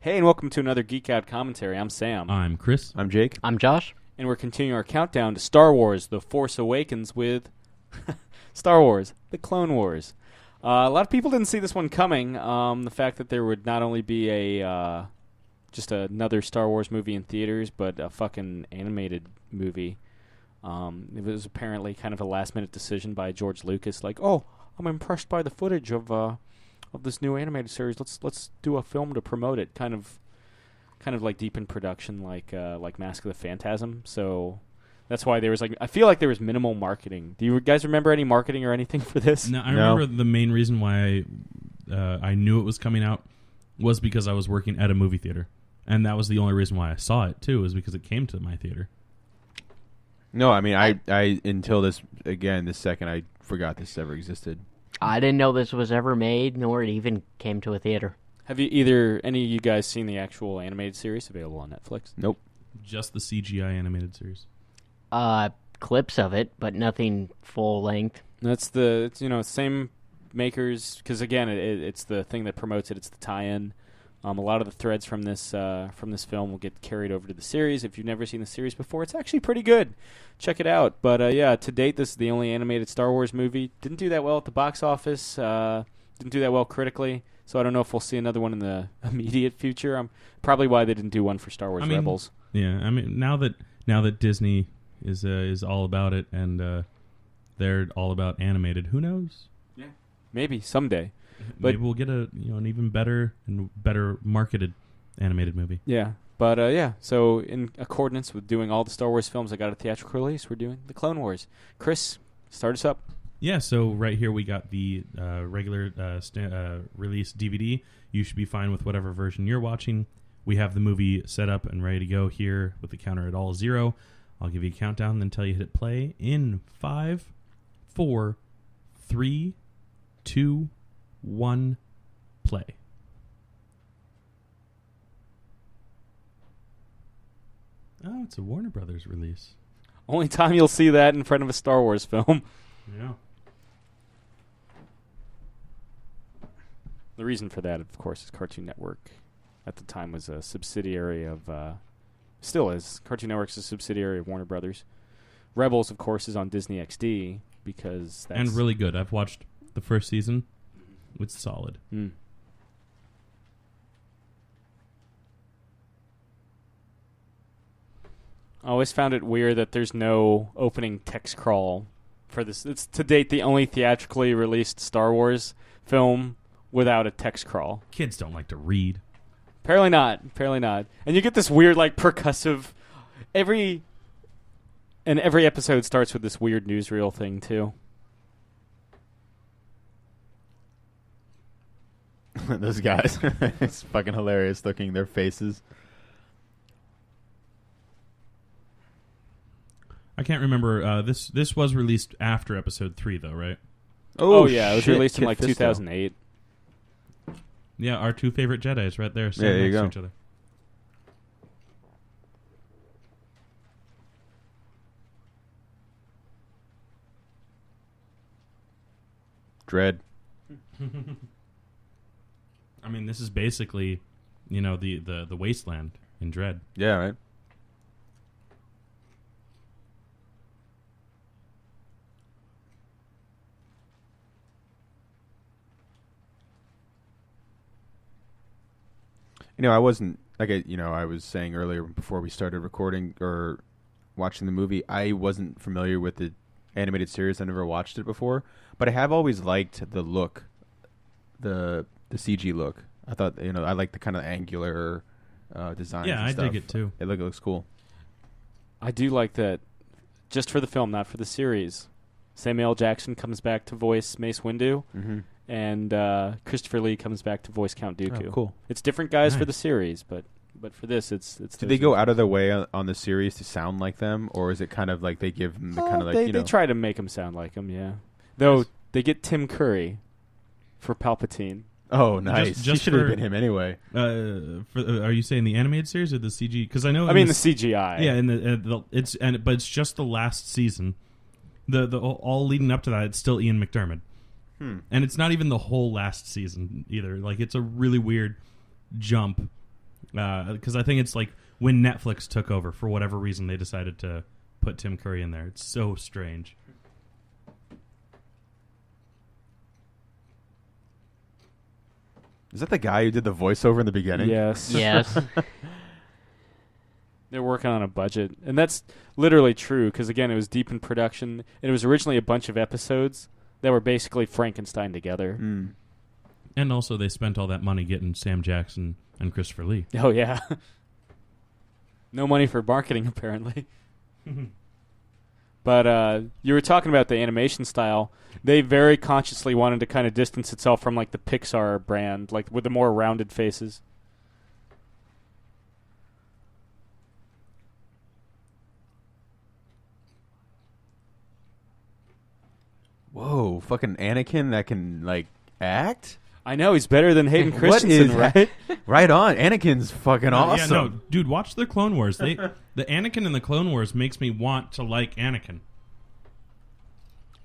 Hey, and welcome to another Geek Out commentary. I'm Sam. I'm Chris. I'm Jake. I'm Josh. And we're continuing our countdown to Star Wars, The Force Awakens with Star Wars, The Clone Wars. A lot of people didn't see this one coming. The fact that there would not only be just another Star Wars movie in theaters, but a fucking animated movie. It was apparently kind of a last-minute decision by George Lucas, like, oh, I'm impressed by the footage of this new animated series. Let's do a film to promote it. Kind of like deep in production, like Mask of the Phantasm. So that's why there was I feel like there was minimal marketing. Do you guys remember any marketing or anything for this? No, I remember the main reason why I knew it was coming out was because I was working at a movie theater, and that was the only reason why I saw it too, was because it came to my theater. No, I mean I until this second I forgot this ever existed. I didn't know this was ever made, nor it even came to a theater. Have you any of you guys seen the actual animated series available on Netflix? Nope. Just the CGI animated series. Clips of it, but nothing full length. It's same makers, because again it's the thing that promotes it. It's the tie-in. A lot of the threads from this film will get carried over to the series. If you've never seen the series before, it's actually pretty good. Check it out. But to date, this is the only animated Star Wars movie. Didn't do that well at the box office. Didn't do that well critically. So I don't know if we'll see another one in the immediate future. Probably why they didn't do one for Star Wars Rebels. Yeah, I mean now that Disney is all about it, and they're all about animated, who knows? Yeah, maybe someday. But maybe we'll get an even better marketed animated movie. Yeah, but so in accordance with doing all the Star Wars films that got a theatrical release, we're doing the Clone Wars. Chris, start us up. Yeah, so right here we got the regular release DVD. You should be fine with whatever version you're watching. We have the movie set up and ready to go here with the counter at all 0. I'll give you a countdown, then tell you hit play in 5, 4, 3, 2, 1, play. Oh, it's a Warner Brothers release. Only time you'll see that in front of a Star Wars film. Yeah. The reason for that, of course, is Cartoon Network. At the time, was a subsidiary of, still is. Cartoon Network's a subsidiary of Warner Brothers. Rebels, of course, is on Disney XD because that's... And really good. I've watched the first season. It's solid. Mm. I always found it weird that there's no opening text crawl for this. It's to date the only theatrically released Star Wars film without a text crawl. Kids don't like to read. Apparently not. And you get this weird, percussive... Every episode starts with this weird newsreel thing, too. Those guys. It's fucking hilarious looking their faces. I can't remember. This was released after episode 3, though, right? Oh yeah, it was released in 2008. Yeah, our two favorite Jedis right there. Yeah, there you go. Each other. Dread. I mean, this is basically, the wasteland in Dread. Yeah, right. I wasn't I was saying earlier before we started recording or watching the movie, I wasn't familiar with the animated series. I never watched it before, but I have always liked the look, the CG look. I thought I like the kind of angular design. Yeah, I dig it too. It looks cool. I do like that. Just for the film, not for the series. Samuel L. Jackson comes back to voice Mace Windu. Mm-hmm. And Christopher Lee comes back to voice Count Dooku. Oh, cool. It's different guys for Nice. the series, but for this, it's. Do they go out of their way on the series to sound like them, or is it kind of like they give them the kind of like they try to make them sound like them, yeah. Though they get Tim Curry for Palpatine. Oh, nice! Just He should have been him anyway. Are you saying the animated series or the CG? Because I know. I mean the CGI. Yeah, but it's just the last season. The all leading up to that, it's still Ian McDiarmid. And it's not even the whole last season either. Like, it's a really weird jump because I think it's like when Netflix took over, for whatever reason, they decided to put Tim Curry in there. It's so strange. Is that the guy who did the voiceover in the beginning? Yes. Yes. They're working on a budget. And that's literally true because, again, it was deep in production. And it was originally a bunch of episodes that were basically Frankenstein together. Mm. And also, they spent all that money getting Sam Jackson and Christopher Lee. Oh, yeah. No money for marketing, apparently. But you were talking about the animation style. They very consciously wanted to kind of distance itself from, like, the Pixar brand, like, with the more rounded faces. Whoa, fucking Anakin that can, like, act? I know, he's better than Hayden What Christensen, is right? Right on. Anakin's fucking awesome. Yeah, no, dude, watch the Clone Wars. The Anakin in the Clone Wars makes me want to like Anakin.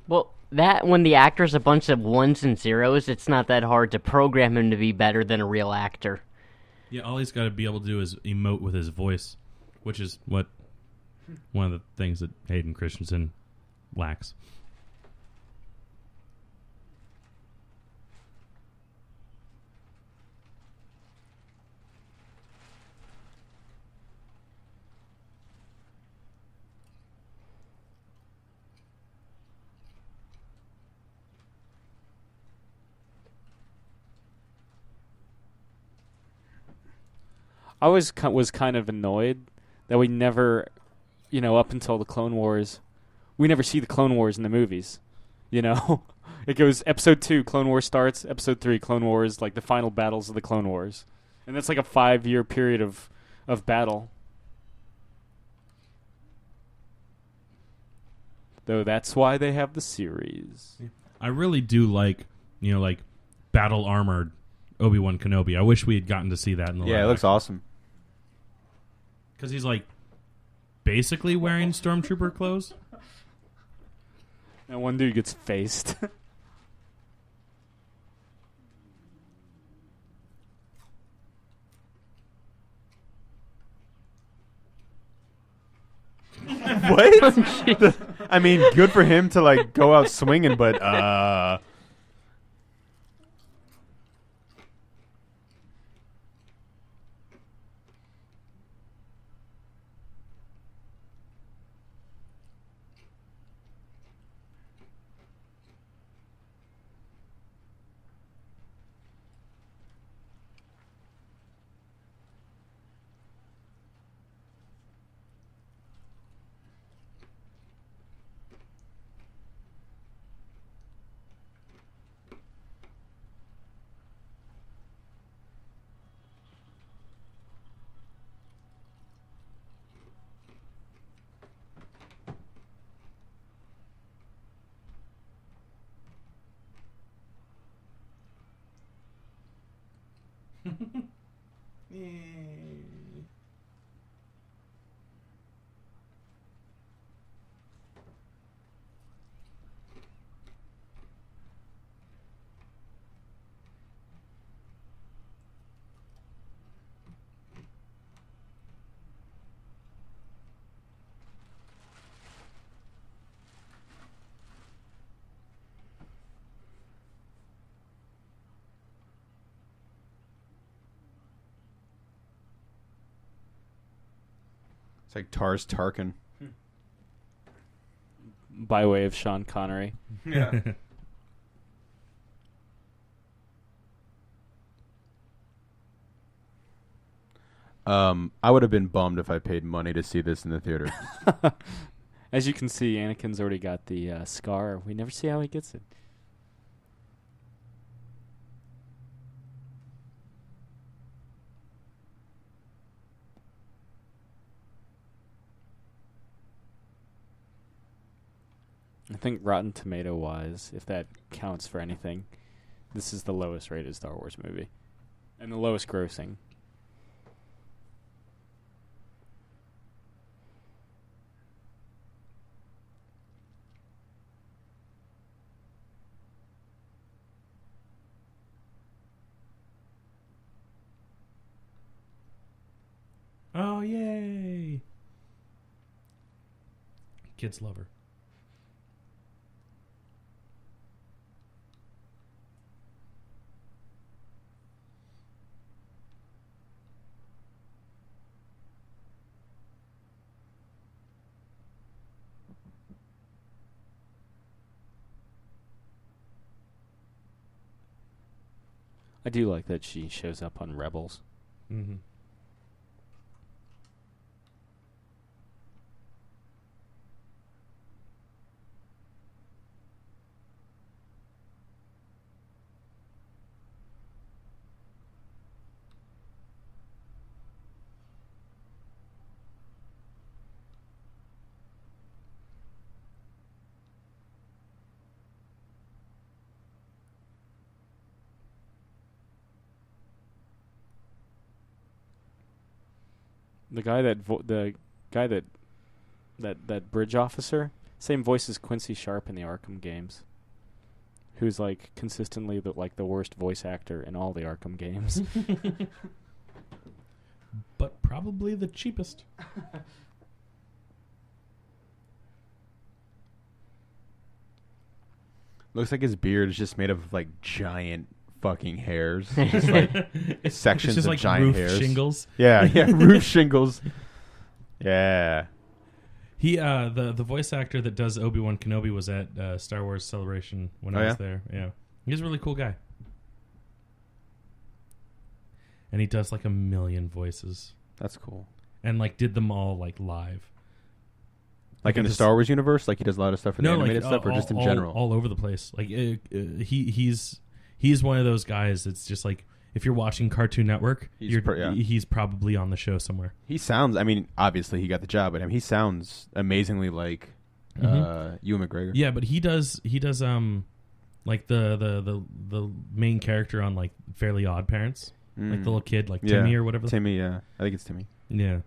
Well, that when the actor's a bunch of ones and zeros, it's not that hard to program him to be better than a real actor. Yeah, all he's got to be able to do is emote with his voice, which is what one of the things that Hayden Christensen lacks. I was kind of annoyed that we never, up until the Clone Wars, we never see the Clone Wars in the movies. It goes episode 2, Clone Wars starts, episode 3, Clone Wars, like the final battles of the Clone Wars. And that's like a 5-year period of battle. Though that's why they have the series. I really do like, like battle armored Obi-Wan Kenobi. I wish we had gotten to see that in the Yeah, it looks awesome. Because he's like basically wearing stormtrooper clothes. And one dude gets faced. What? I mean, good for him to, like, go out swinging, but, it's like Tars Tarkin. By way of Sean Connery. Yeah. I would have been bummed if I paid money to see this in the theater. As you can see, Anakin's already got the scar. We never see how he gets it. I think Rotten Tomato wise, if that counts for anything, this is the lowest rated Star Wars movie. And the lowest grossing. yay! Kids love her. I do like that she shows up on Rebels. Mm-hmm. The guy that bridge officer, same voice as Quincy Sharp in the Arkham games, who's like consistently the worst voice actor in all the Arkham games. But probably the cheapest. Looks like his beard is just made of like giant fucking hairs, just like sections It's just of like giant roof hairs. shingles. Yeah, roof shingles. Yeah. He the voice actor that does Obi-Wan Kenobi was at Star Wars Celebration when I was there. Yeah. He's a really cool guy. And he does like a million voices. That's cool. And like did them all like live. Like in the Star Wars universe, like he does a lot of stuff for the animated stuff, or just in general? All over the place. Like he's one of those guys that's just like, if you're watching Cartoon Network, he's probably on the show somewhere. He sounds, I mean, obviously he got the job, but he sounds amazingly like Ewan McGregor. Yeah, but he does like the main character on like Fairly Odd Parents, like the little kid, like Timmy or whatever. Timmy, yeah, I think it's Timmy. Yeah,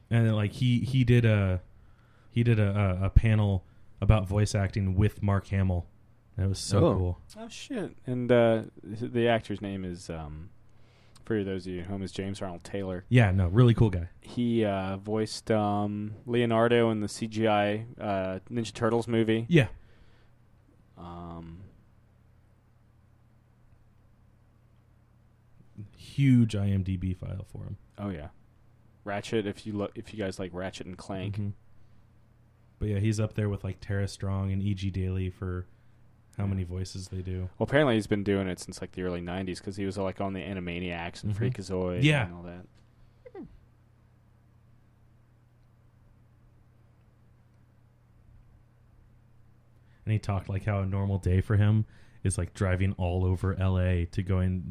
and then, like he did a panel about voice acting with Mark Hamill. That was so cool. Oh shit! And the actor's name is, for those of you at home, is James Arnold Taylor. Yeah, no, really cool guy. He voiced Leonardo in the CGI Ninja Turtles movie. Yeah. Huge IMDb file for him. Oh yeah, Ratchet. If you guys like Ratchet and Clank. Mm-hmm. But yeah, he's up there with like Tara Strong and E.G. Daily for how many voices they do. Well, apparently he's been doing it since like the early '90s because he was like on the Animaniacs and Freakazoid and all that. And he talked like how a normal day for him is like driving all over LA to going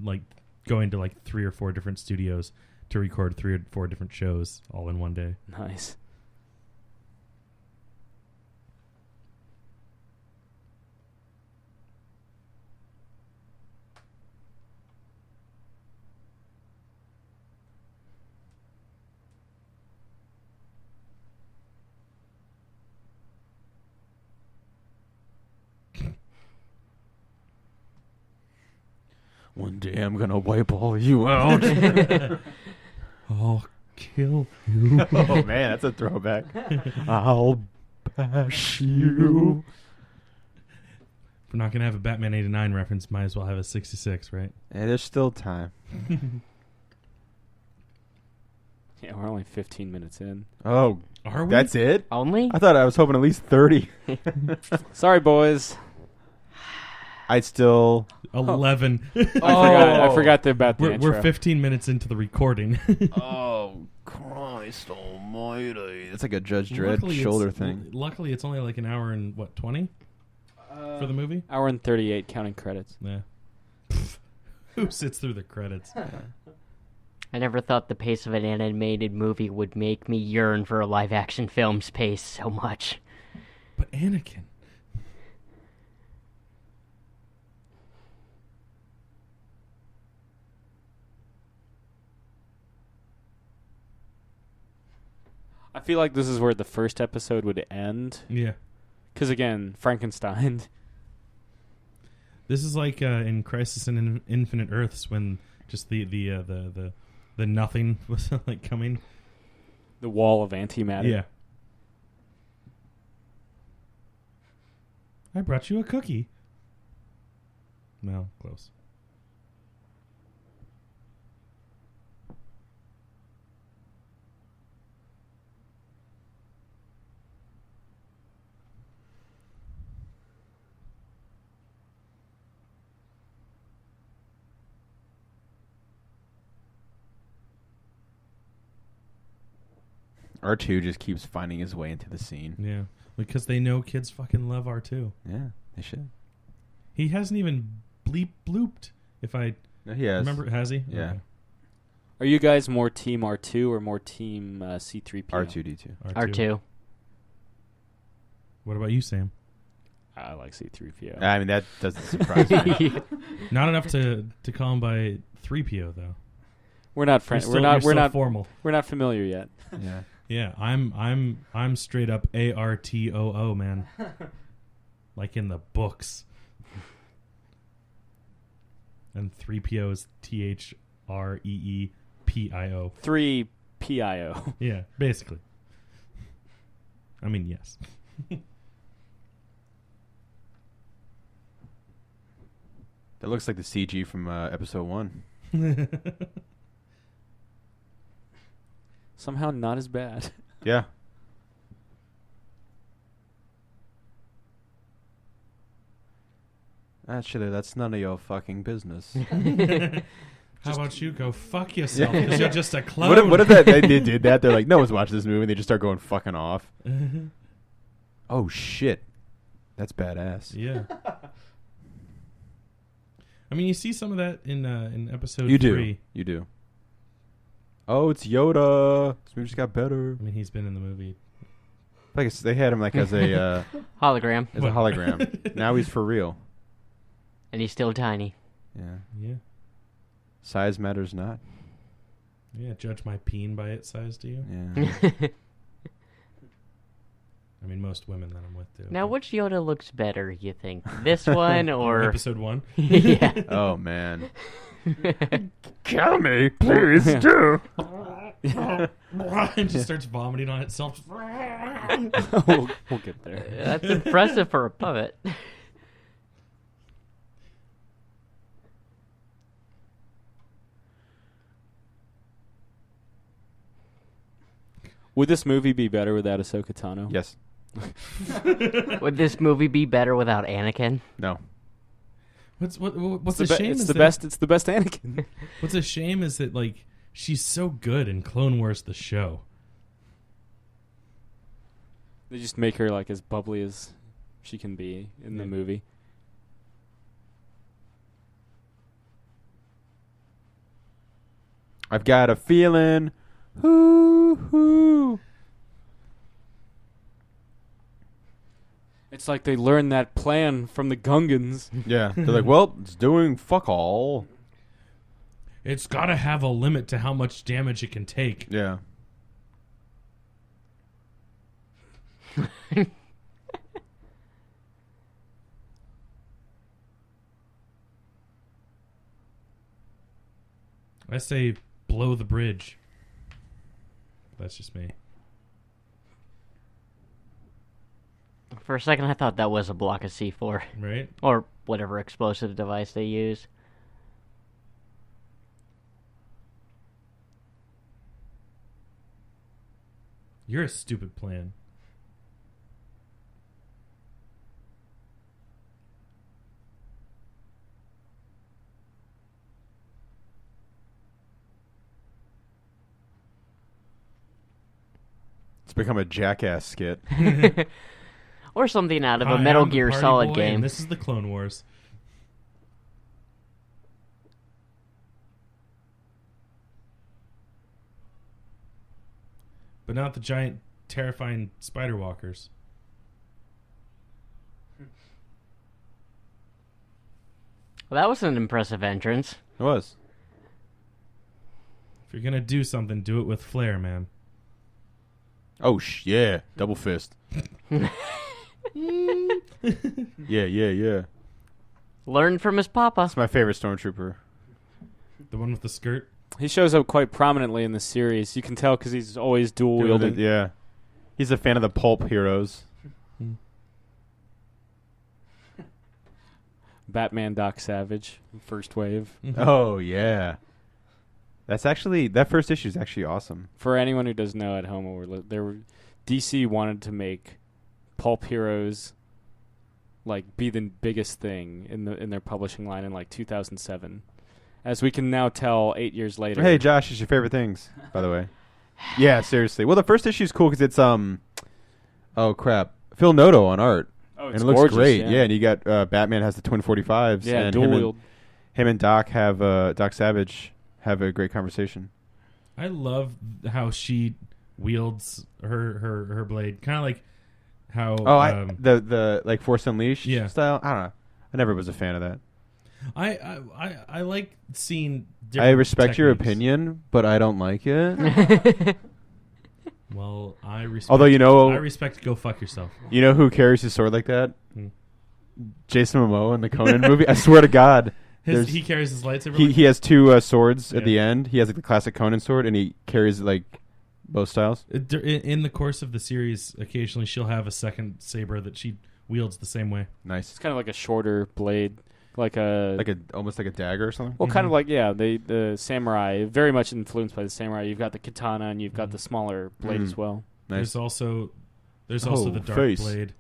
to like 3 or 4 different studios to record 3 or 4 different shows all in one day. Nice. One day I'm gonna wipe all you out. I'll kill you. Oh man, that's a throwback. I'll bash you. If we're not gonna have a Batman '89 reference, might as well have a '66, right? Hey, there's still time. Yeah, we're only 15 minutes in. Oh, are we? that's it? Only? I thought I was hoping at least 30. Sorry, boys. I'd still 11. I forgot about the intro. We're 15 minutes into the recording. Oh, Christ almighty. It's like a Judge Dredd shoulder thing. Luckily, it's only like an hour and, 20 for the movie? Hour and 38, counting credits. Yeah. Who sits through the credits? I never thought the pace of an animated movie would make me yearn for a live-action film's pace so much. But Anakin. I feel like this is where the first episode would end. Yeah. Because, again, Frankenstein. This is like in Crisis in Infinite Earths when just the the nothing was like coming. The wall of antimatter. Yeah. I brought you a cookie. Well, close. R2 just keeps finding his way into the scene. Yeah. Because they know kids fucking love R2. Yeah, they should. He hasn't even blooped. If I No, he has. remember, has he? Yeah. Okay. Are you guys more team R2 or more team C3PO? R2D2. R2. What about you, Sam? I like C3PO. I mean, that doesn't surprise me. Not enough to call him by 3PO though. We're not friends. We're not formal. We're not familiar yet. Yeah. Yeah, I'm straight up ARTOO, man. Like in the books. And 3PO is THREEPIO. 3PIO. Yeah, basically. I mean, yes. That looks like the CG from episode 1. Somehow not as bad. Yeah. Actually, that's none of your fucking business. How about you go fuck yourself? Because you're just a clone. What if that they did that? They're like, no one's watching this movie. And they just start going fucking off. Oh shit, that's badass. Yeah. I mean, you see some of that in episode You 3. You do. Oh, it's Yoda. This movie just got better. I mean, he's been in the movie. Like they had him like as a Hologram. as a hologram. Now he's for real. And he's still tiny. Yeah. Yeah. Size matters not. Yeah, judge my peen by its size, do you? Yeah. I mean, most women that I'm with do. Now, which Yoda looks better, you think? This one or... Episode 1? Yeah. Oh man. Kill me, please do. And just starts vomiting on itself. we'll get there. That's impressive for a puppet. Would this movie be better without Ahsoka Tano? Yes. Would this movie be better without Anakin? No. What's It's a shame? It's is the that- best. It's the best Anakin. What's a shame is that like she's so good in Clone Wars the show. They just make her like as bubbly as she can be in the movie. I've got a feeling. Hoo hoo. It's like they learned that plan from the Gungans. Yeah. They're like, well, it's doing fuck all. It's got to have a limit to how much damage it can take. Yeah. I say blow the bridge. That's just me. For a second, I thought that was a block of C4. Right? Or whatever explosive device they use. You're a stupid plan. It's become a jackass skit. Or something out of Hi, a Metal I'm the Gear party Solid boy, game. And this is the Clone Wars. But not the giant, terrifying spider walkers. Well, that was an impressive entrance. It was. If you're gonna do something, do it with flair, man. Oh, yeah. Double fist. Yeah. Learned from his papa. That's my favorite stormtrooper. The one with the skirt. He shows up quite prominently in the series. You can tell because he's always dual wielding. Yeah. He's a fan of the pulp heroes. Batman Doc Savage, first wave. Oh, yeah. That first issue is actually awesome. For anyone who doesn't know at home, DC wanted to make pulp heroes be the biggest thing in their publishing line in 2007. As we can now tell 8 years later. Hey, Josh, it's your favorite things, by the way. Yeah, seriously. Well, the first issue is cool because it's oh crap, Phil Noto on art. Oh, and it's it looks gorgeous, great. Yeah, and you got Batman has the twin 45s. Yeah, and dual wield. him and Doc have Doc Savage have a great conversation. I love how she wields her blade, kind of like how the Force Unleashed style. I don't know. I never was a fan of that. I like seeing. I respect your techniques. opinion, but I don't like it. Well, I respect. Although I respect. Go fuck yourself. You know who carries his sword like that? Jason Momoa in the Conan movie. I swear to God, He carries his lightsaber. He has two swords at the end. He has the classic Conan sword, and he carries both styles. In the course of the series, occasionally she'll have a second saber that she wields the same way. Nice. It's kind of like a shorter blade, almost like a dagger or something. Well, kind of the samurai, very much influenced by the samurai. You've got the katana and you've got the smaller blade as well. Nice. There's also the dark blade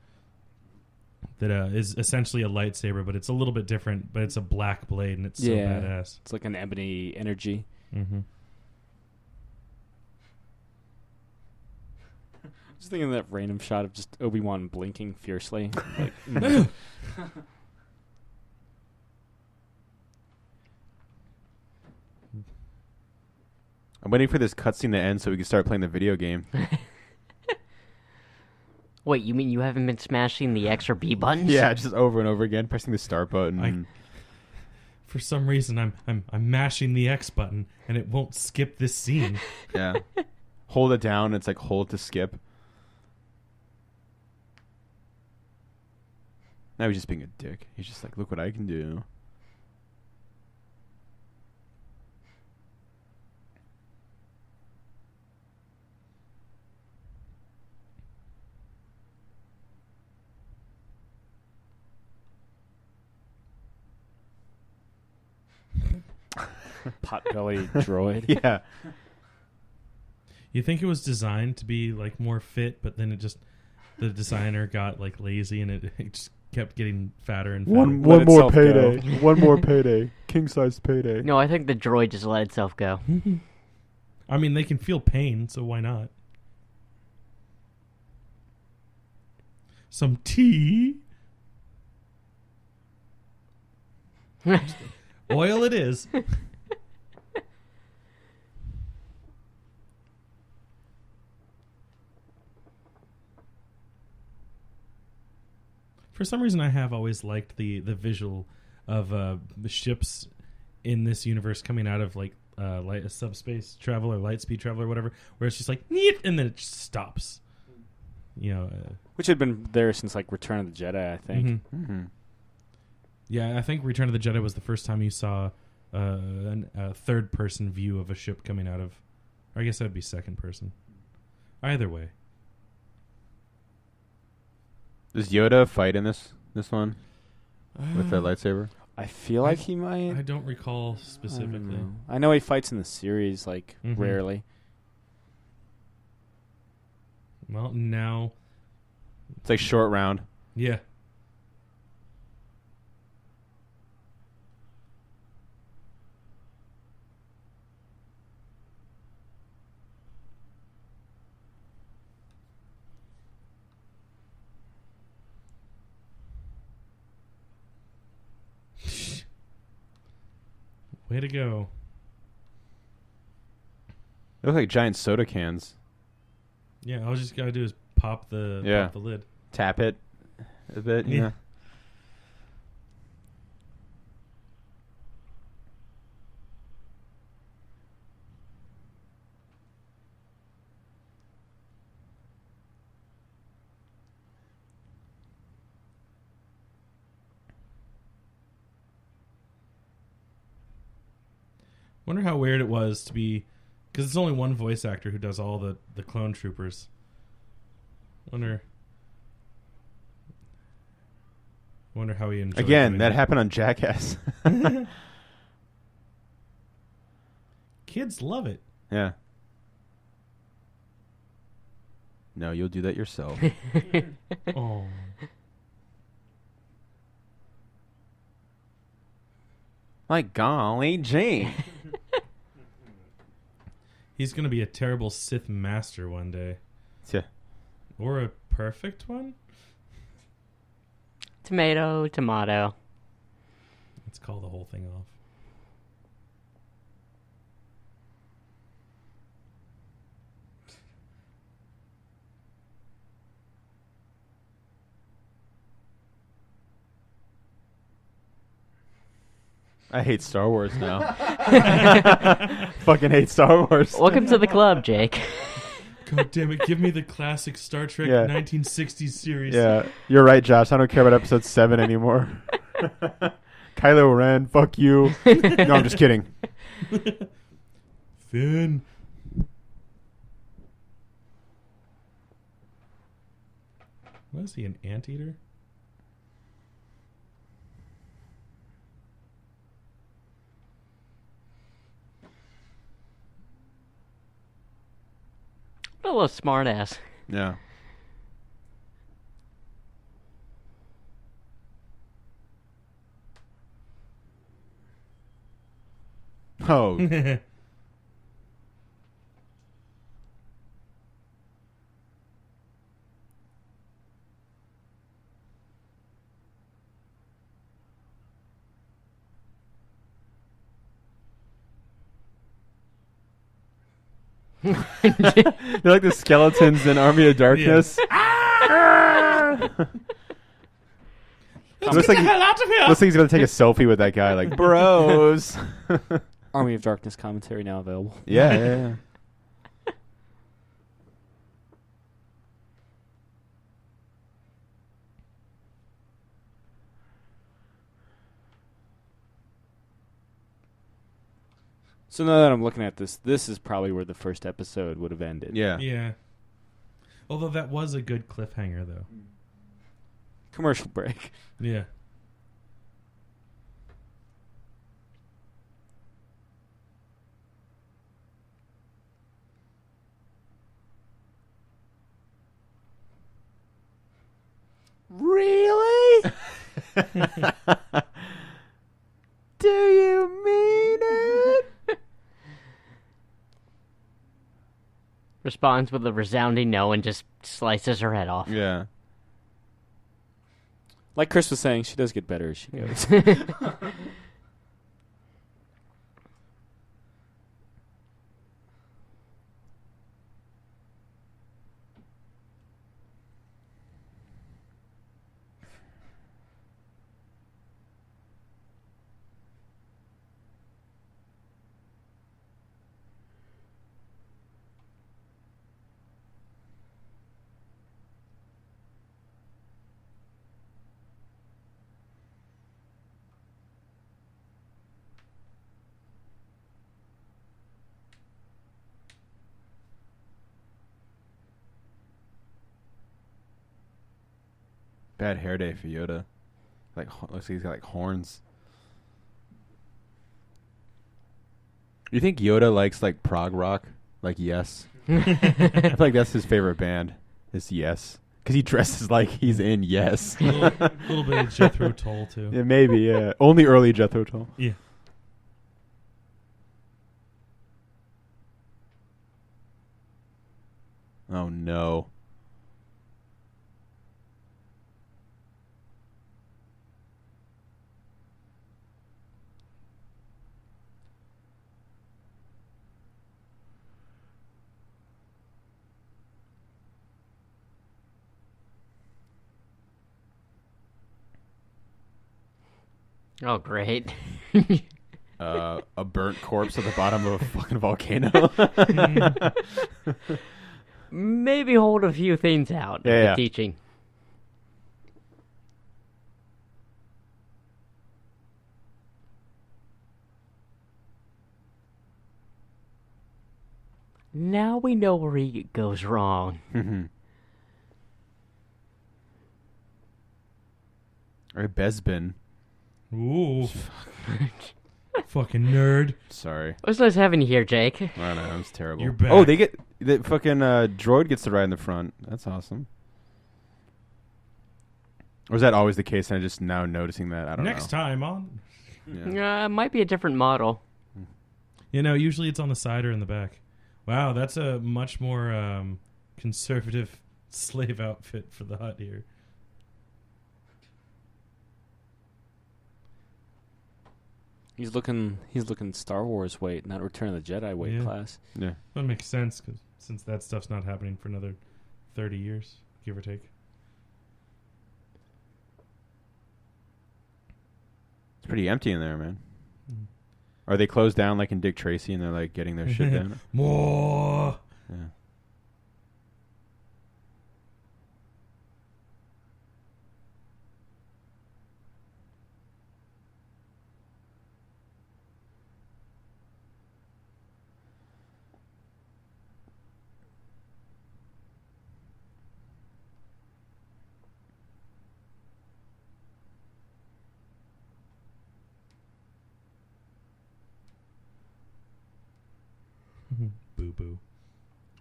that is essentially a lightsaber, but it's a little bit different. But it's a black blade, and it's so badass. It's like an ebony energy. Mm-hmm. Just thinking of that random shot of just Obi-Wan blinking fiercely. I'm waiting for this cutscene to end so we can start playing the video game. Wait, you mean you haven't been smashing the X or B buttons? Yeah, just over and over again, pressing the start button. For some reason, I'm mashing the X button, and it won't skip this scene. Yeah. Hold it down. It's like hold to skip. Now he's just being a dick. He's just like, look what I can do. Potbelly droid. Yeah. You think it was designed to be more fit, but then the designer got lazy, and it just kept getting fatter and fatter. One more payday. One more payday. King size payday. No, I think the droid just let itself go. I mean, they can feel pain, so why not? Some tea. Oil it is. For some reason, I have always liked the visual of the ships in this universe coming out of subspace travel or light speed travel or whatever, where it's just neat, and then it just stops. Which had been there since Return of the Jedi, I think. Mm-hmm. Mm-hmm. Yeah, I think Return of the Jedi was the first time you saw a third-person view of a ship coming out of... Or I guess that would be second person. Either way. Does Yoda fight in this one? With the lightsaber? I feel like he might. I don't recall specifically. I know he fights in the series, rarely. Well, now... It's short round. Yeah. Way to go. They look like giant soda cans. Yeah, all you just gotta do is pop the lid. Tap it a bit, yeah. Wonder how weird it was to be, because it's only one voice actor who does all the clone troopers. Wonder how he enjoyed Again, doing that it. happened on Jackass. Kids love it. Yeah. No, you'll do that yourself. Oh. My golly gee. He's going to be a terrible Sith master one day. Yeah. Or a perfect one? Tomato, tomato. Let's call the whole thing off. I hate Star Wars now. Fucking hate Star Wars. Welcome to the club, Jake. God damn it, give me the classic Star Trek Yeah. 1960s series. Yeah, you're right, Josh. I don't care about episode 7 anymore. Kylo Ren, fuck you. No, I'm just kidding. Finn. What is he, an anteater? What a little smart ass. Yeah. Oh, they're like the skeletons in Army of Darkness. Looks like the hell out of here! looks like he's gonna take a selfie with that guy, like bros. Army of Darkness commentary now available. Yeah. So now that I'm looking at this is probably where the first episode would have ended. Yeah. Yeah. Although that was a good cliffhanger, though. Commercial break. Yeah. Really? Do you mean it? Responds with a resounding no and just slices her head off. Yeah. Like Chris was saying, she does get better as she goes. Bad hair day for Yoda. Like looks like he's got like horns. You think Yoda likes like prog rock? Like Yes? I feel like that's his favorite band. Is Yes. Because he dresses like he's in Yes. A little bit of Jethro Tull, too. Yeah, maybe, yeah. Only early Jethro Tull. Yeah. Oh no. Oh, great. A burnt corpse at the bottom of a fucking volcano. Maybe hold a few things out Yeah, of yeah. the teaching. Now we know where he goes wrong. Or Bespin. Ooh. Fucking nerd. Sorry. It was nice having you here, Jake. I don't know. It was terrible. You're back. Oh, they get... The fucking droid gets to ride in the front. That's awesome. Or is that always the case and I'm just now noticing that? I don't know. Next time on. Yeah. Might be a different model. Usually it's on the side or in the back. Wow, that's a much more conservative slave outfit for the hut here. He's looking Star Wars weight, not Return of the Jedi weight class. Yeah. That makes sense since that stuff's not happening for another 30 years, give or take. It's pretty empty in there, man. Are they closed down like in Dick Tracy and they're like getting their shit done? More. Yeah. Boo boo.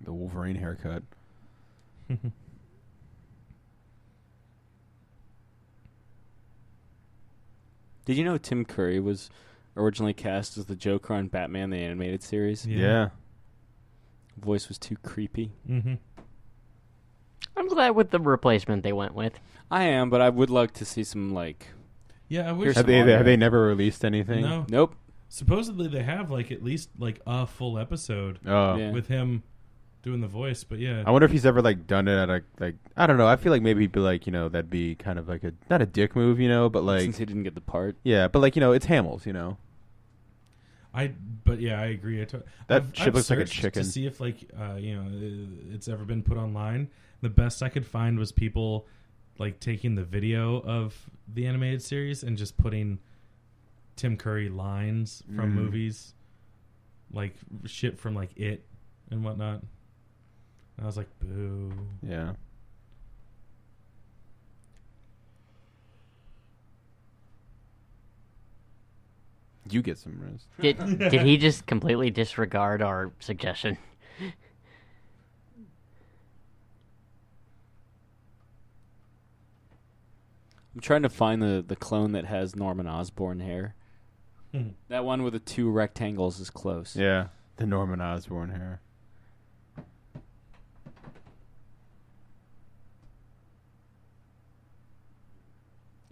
The Wolverine haircut. Did you know Tim Curry was originally cast as the Joker on Batman the Animated Series? Yeah. Voice was too creepy. Mm-hmm. I'm glad with the replacement they went with. I am, but I would like to see some Yeah, I wish. Have they never released anything? No. Nope. Supposedly they have at least a full episode Oh. Yeah. with him doing the voice, but yeah. I wonder if he's ever done it at I don't know. I feel like maybe he'd be that'd be kind of like not a dick move, but Since he didn't get the part. yeah, but it's Hamill's, But yeah, I agree. That shit looks like a searched chicken. to see if it's ever been put online. The best I could find was people taking the video of the animated series and just putting Tim Curry lines from movies, shit from It and whatnot. And I was like, boo. Yeah. You get some rest. Did he just completely disregard our suggestion? I'm trying to find the clone that has Norman Osborn hair. That one with the two rectangles is close. Yeah. The Norman Osborn hair.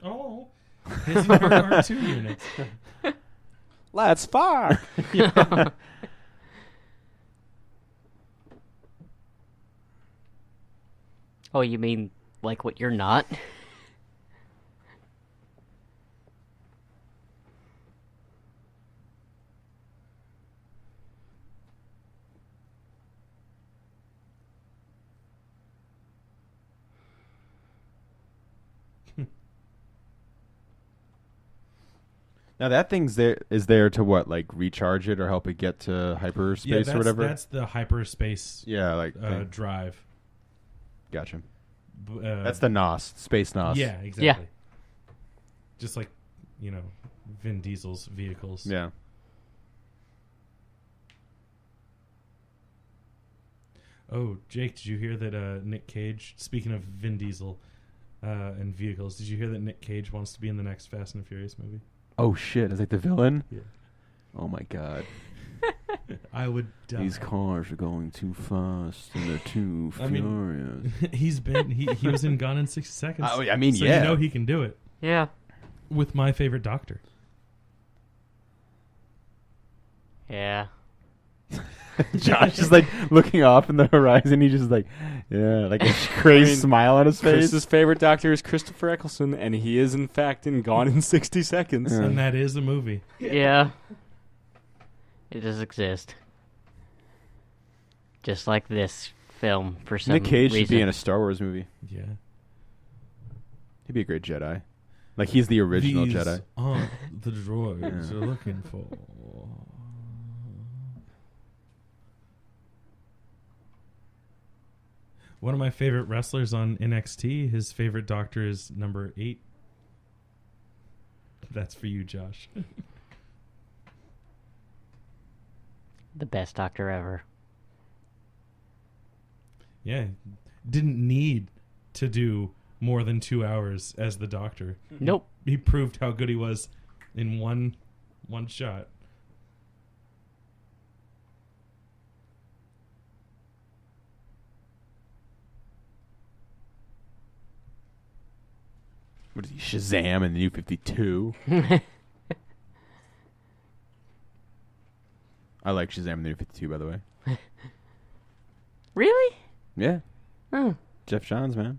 Oh, his R2 units. Let's fire. Oh, you mean what you're not? Now that thing's there to what, recharge it or help it get to hyperspace or whatever? That's the hyperspace thing. drive. Gotcha. That's the NOS, space NOS. Yeah, exactly. Yeah. Just Vin Diesel's vehicles. Yeah. Oh, Jake, did you hear that Nick Cage, speaking of Vin Diesel and vehicles, did you hear that Nick Cage wants to be in the next Fast and Furious movie? Oh shit, is the villain? Yeah. Oh my god. I would die. These cars are going too fast and they're too furious. He was in Gone in 60 Seconds. I mean, so yeah. you know he can do it. Yeah. With my favorite doctor. Yeah. Josh is looking off in the horizon. He's just a crazy smile on his face. Chris's favorite doctor is Christopher Eccleston, and he is in fact in Gone in 60 Seconds. Yeah. And that is a movie. Yeah. It does exist. Just like this film for some Nick Cage reason. should be in a Star Wars movie. Yeah. He'd be a great Jedi. He's the original These Jedi. aren't the droids Yeah. you're looking for. One of my favorite wrestlers on NXT, his favorite doctor is number 8. That's for you, Josh. The best doctor ever. Yeah, didn't need to do more than 2 hours as the doctor. Nope. He proved how good he was in one shot. What is he, Shazam in the New 52? I like Shazam in the New 52, by the way. Really? Yeah. Oh. Jeff Johns, man.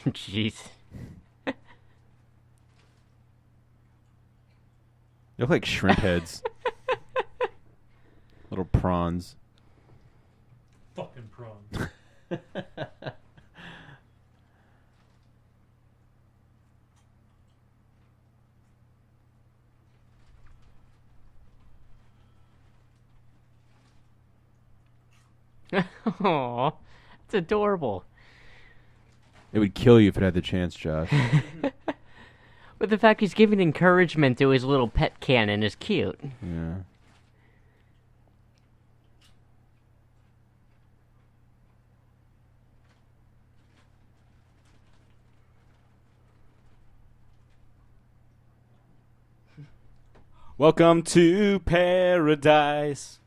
Jeez. They look like shrimp heads. Little prawns. Fucking prawns. Aw, it's adorable. It would kill you if it had the chance, Josh. But the fact he's giving encouragement to his little pet cannon is cute. Yeah. Welcome to paradise.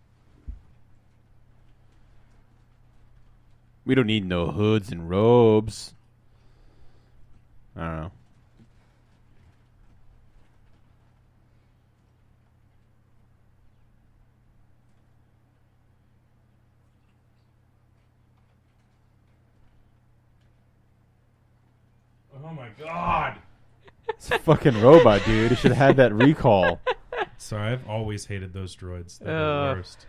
We don't need no hoods and robes. I don't know. Oh my god! It's a fucking robot, dude. It should have had that recall. Sorry, I've always hated those droids. They're the worst.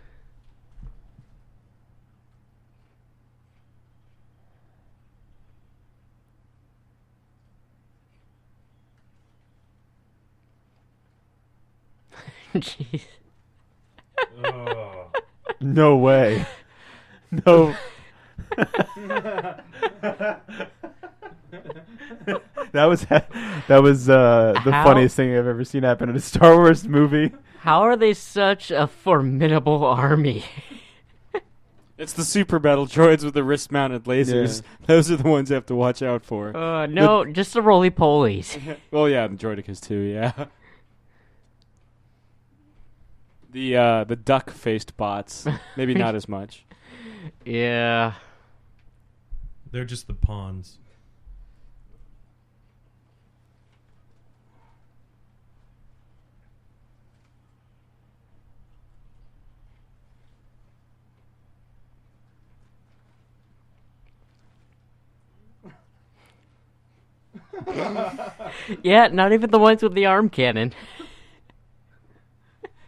Jeez. Oh. No way. No. That was the How? funniest thing I've ever seen happen in a Star Wars movie. How are they such a formidable army? It's the super battle droids with the wrist-mounted lasers. Those are the ones you have to watch out for. No, just the roly-polies. Well, yeah, the droidicas too, yeah. The duck-faced bots, maybe not as much. Yeah. They're just the pawns. Yeah, not even the ones with the arm cannon.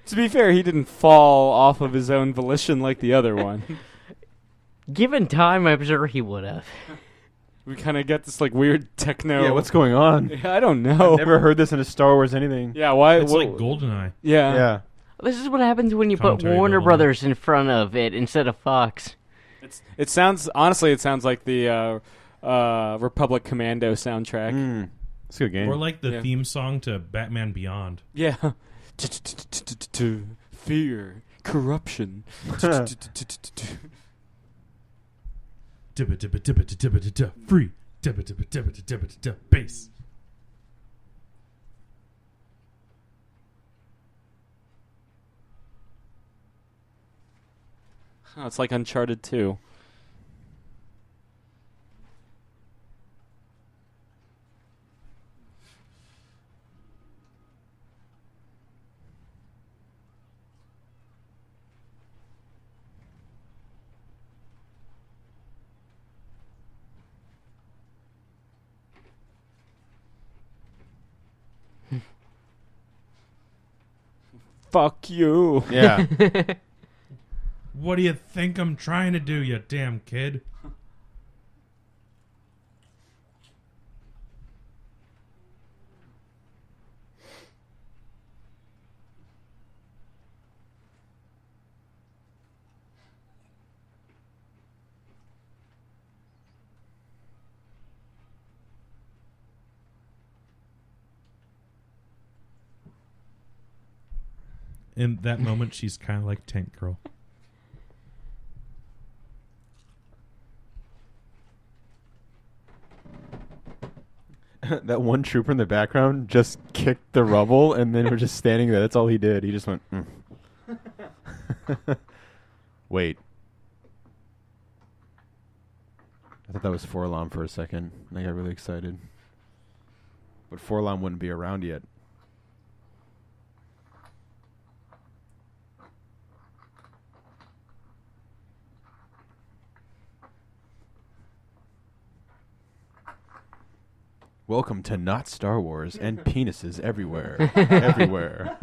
To be fair, he didn't fall off of his own volition like the other one. Given time, I'm sure he would have. We kind of get this like weird techno. Yeah, what's going on? I don't know. Never heard this in a Star Wars anything. Yeah, why? It's like GoldenEye. Yeah. Yeah. This is what happens when you put Commentary Warner Goldeneye. Brothers in front of it instead of Fox. It sounds like the Republic Commando soundtrack. It's a good game. Or like the Yeah. theme song to Batman Beyond. Yeah. Fear, corruption. Dibba dibba dibba dibba dibba free. Dibba dibba dibba dibba dibba bass. Oh, it's like Uncharted 2. Fuck you. Yeah. What do you think I'm trying to do, you damn kid? In that moment, she's kind of like Tank Girl. That one trooper in the background just kicked the rubble, and then we're just standing there. That's all he did. He just went, Wait. I thought that was Forlom for a second. I got really excited. But Forlom wouldn't be around yet. Welcome to Not Star Wars and penises everywhere. Everywhere.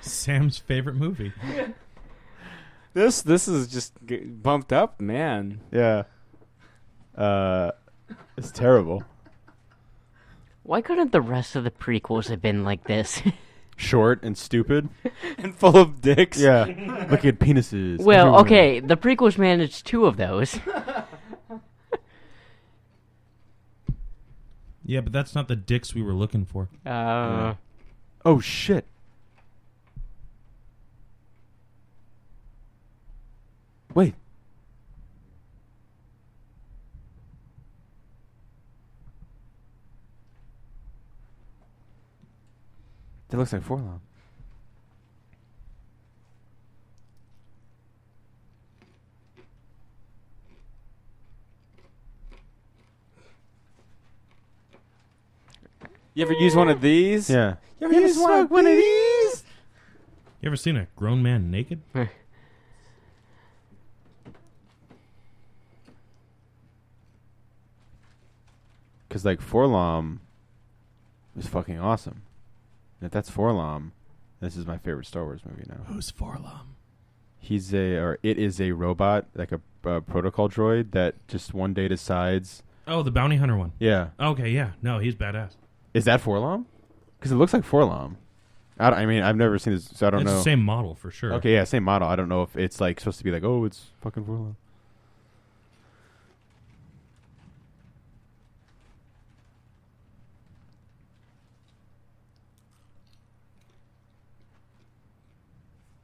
Sam's favorite movie. This is just bumped up, man. Yeah. It's terrible. Why couldn't the rest of the prequels have been like this? Short and stupid. And full of dicks. Yeah. Look at penises. Well, everywhere. okay, the prequels managed 2 of those. Yeah, but that's not the dicks we were looking for. Yeah. Oh, shit. Wait. That looks like Forlom. You ever use one of these? Yeah. You ever use one of these? You ever seen a grown man naked? Because, like, Forlom is fucking awesome. And if that's Forlom, this is my favorite Star Wars movie now. Who's Forlom? It is a robot, like a protocol droid that just one day decides. Oh, the bounty hunter one. Yeah. Okay, yeah. No, he's badass. Is that Forlom? Because it looks like Forlom. I mean, I've never seen this, so I don't know. It's the same model for sure. Okay, yeah, same model. I don't know if it's like supposed to be like, oh, it's fucking Forlom.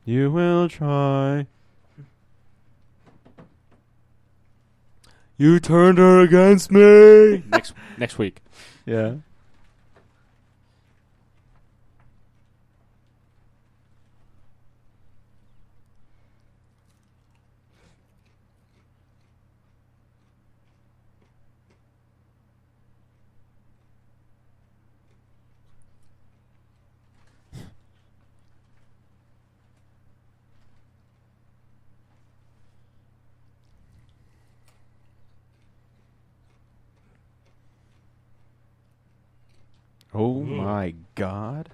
You will try. You turned her against me. Next week. Yeah. Oh my God.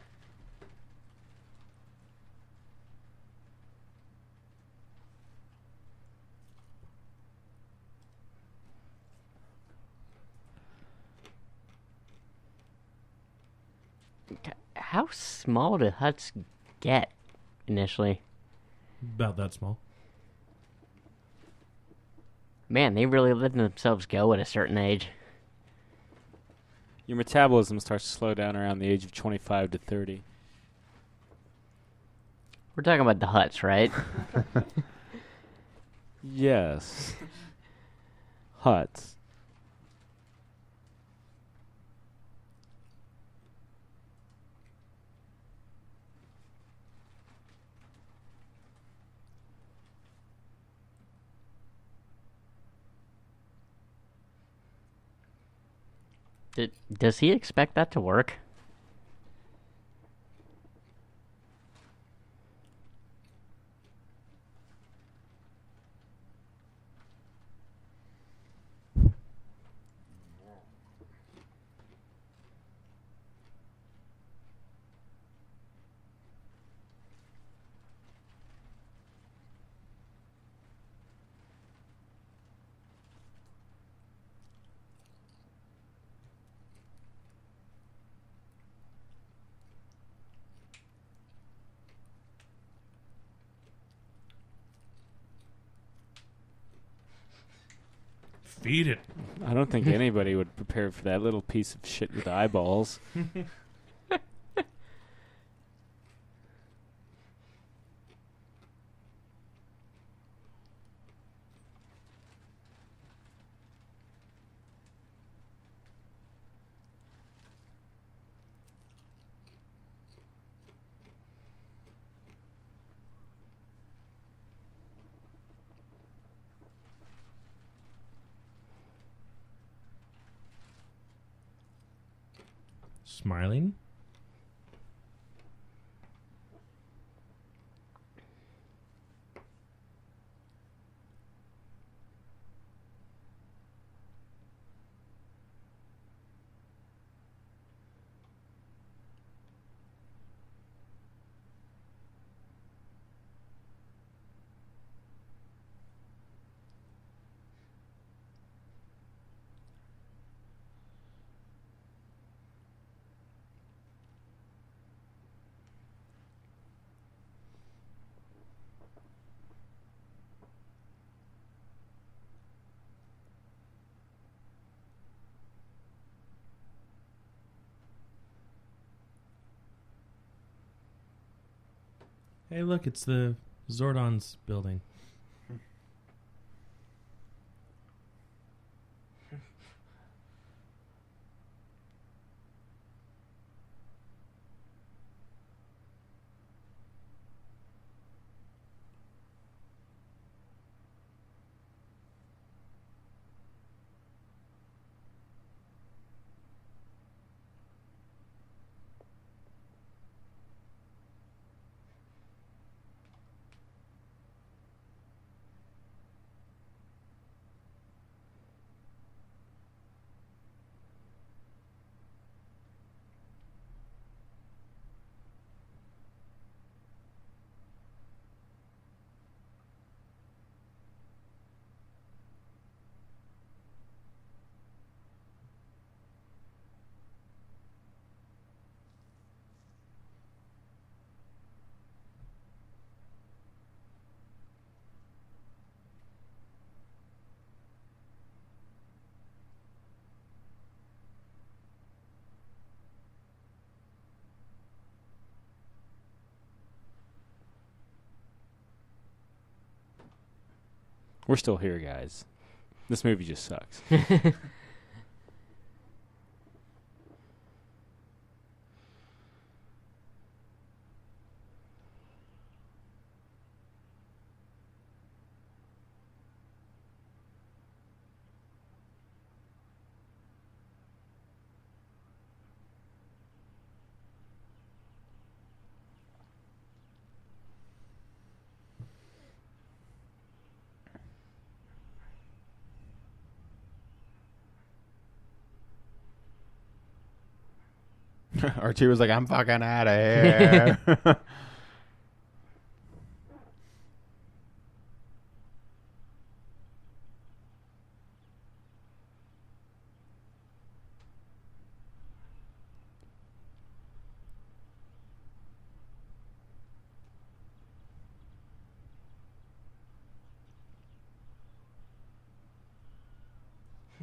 How small do huts get initially? About that small. Man, they really let themselves go at a certain age. Your metabolism starts to slow down around the age of 25 to 30. We're talking about the huts, right? Yes. Huts. Does he expect that to work? Feed it. I don't think anybody would prepare for that little piece of shit with eyeballs. smiling. Hey, look, it's the Zordon's building. We're still here, guys. This movie just sucks. R2 was like, I'm fucking out of here.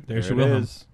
There's There your it Wilhelm. is.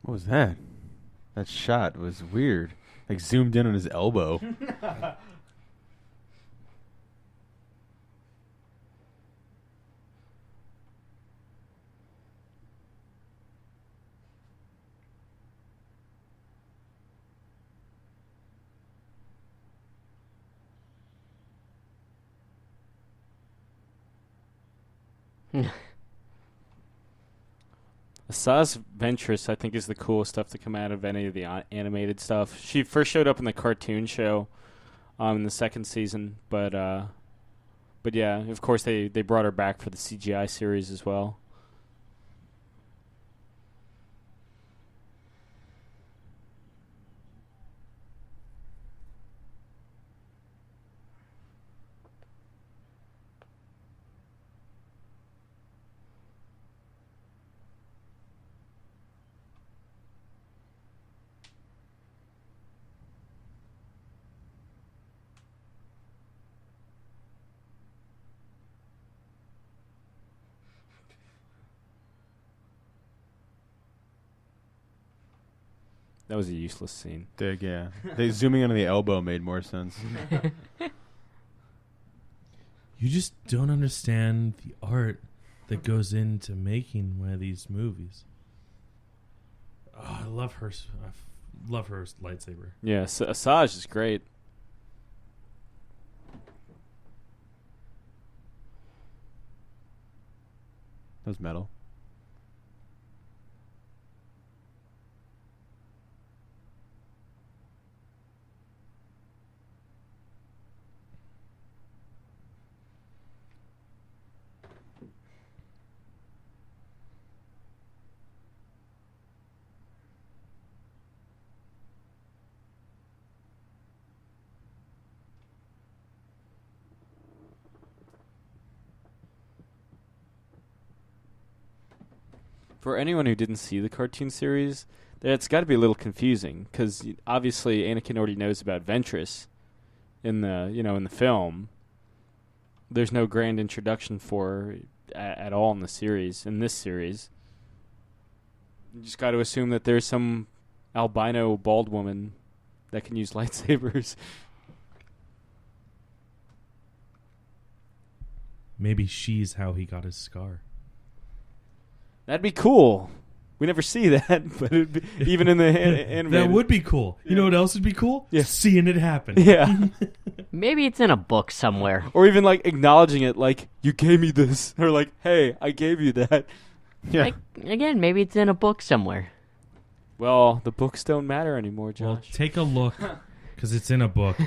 What was that? That shot was weird. Like zoomed in on his elbow. Asajj Ventress, I think, is the coolest stuff to come out of any of the animated stuff. She first showed up in the cartoon show in the second season, but yeah, of course they brought her back for the CGI series as well. That was a useless scene. Dig, yeah. They zooming on the elbow made more sense. You just don't understand the art that goes into making one of these movies. Oh, I love her. Love her lightsaber. Yeah, Asajj is great. That was metal. For anyone who didn't see the cartoon series, it's got to be a little confusing because obviously Anakin already knows about Ventress in the film. There's no grand introduction for her at all in the series. In this series, you just got to assume that there's some albino bald woman that can use lightsabers. Maybe she's how he got his scar. That'd be cool. We never see that, but it'd be, even in the animated. That would be cool. Yeah. You know what else would be cool? Yeah. Seeing it happen. Yeah. Maybe it's in a book somewhere. Or even like acknowledging it, like, you gave me this. Or like, hey, I gave you that. Yeah. Like, again, maybe it's in a book somewhere. Well, the books don't matter anymore, Josh. Well, take a look, because it's in a book.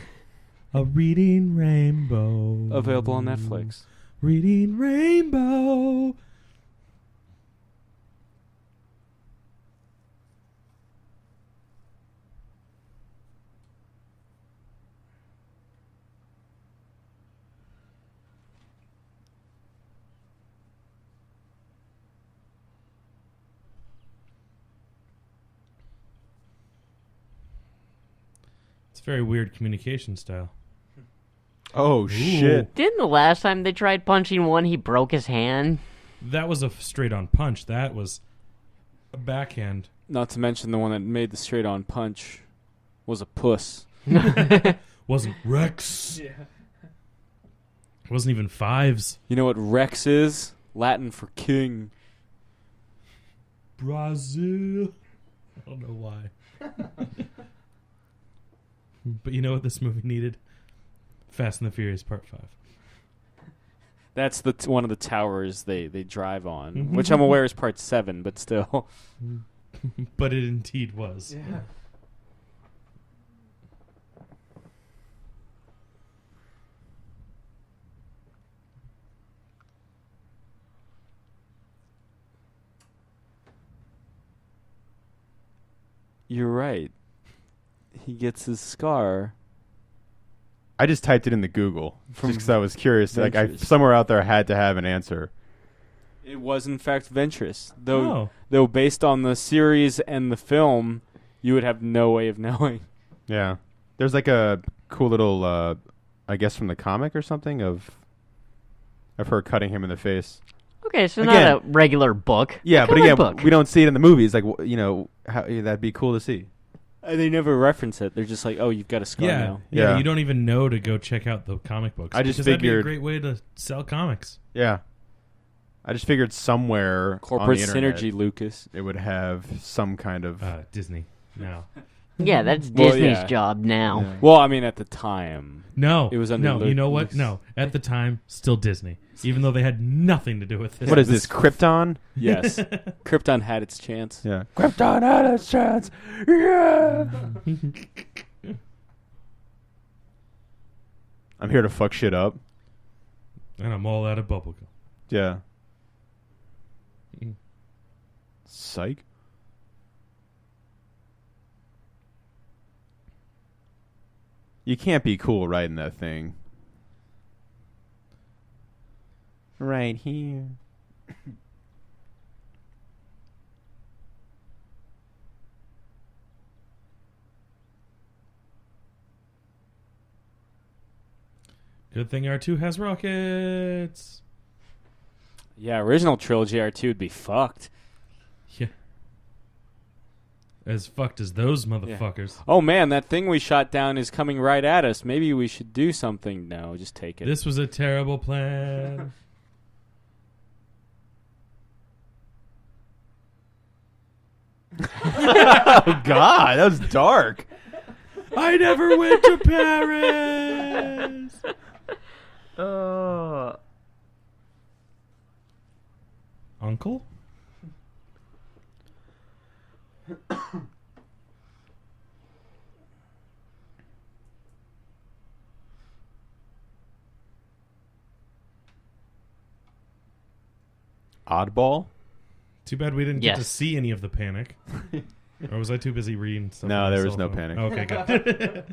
A Reading Rainbow. Available on Netflix. Reading Rainbow. It's very weird communication style. Oh, shit. Didn't the last time they tried punching one, he broke his hand? That was a straight-on punch. That was a backhand. Not to mention the one that made the straight-on punch was a puss. Wasn't Rex. Yeah. It wasn't even fives. You know what Rex is? Latin for king. Brazil. I don't know why. But you know what this movie needed? Fast and the Furious Part 5. That's the one of the towers they drive on, which I'm aware is Part 7, but still. But it indeed was. Yeah. You're right. He gets his scar. I just typed it into Google just because I was curious. Like, Ventress. somewhere out there had to have an answer. It was in fact Ventress, Oh. though based on the series and the film, you would have no way of knowing. Yeah. There's like a cool little, I guess from the comic or something, of her cutting him in the face. Okay, so Again- not a regular book. Yeah, A but comic again, book. we don't see it in the movies. Like, how, that'd be cool to see. They never reference it. They're just like, "Oh, you've got a scar Yeah, now." yeah. Yeah. You don't even know to go check out the comic books. I just because that'd be a figured- great way to sell comics. Yeah. I just figured somewhere Corporate on the internet synergy, Lucas. it would have some kind of... Disney. No. Yeah, that's Well, Disney's yeah. job now. Yeah. Well, I mean, at the time. No, It was under no. You know what? Lucas. No, at the time, still Disney, even though they had nothing to do with this. What is this, Krypton? Yes. Krypton had its chance. Yeah. Krypton had a chance. Yeah. I'm here to fuck shit up. And I'm all out of bubblegum. Yeah. Psych. You can't be cool riding that thing. Right here. Good thing R2 has rockets. Yeah, original trilogy R2 would be fucked. Yeah. As fucked as those motherfuckers. Oh man, that thing we shot down is coming right at us. Maybe we should do something. No, just take it. This was a terrible plan. Oh God, that was dark. I never went to Paris. Uncle? Oddball? Too bad we didn't get to Yes. see any of the panic. Or was I too busy reading stuff? No, on my there was cell no phone? panic. Okay, good.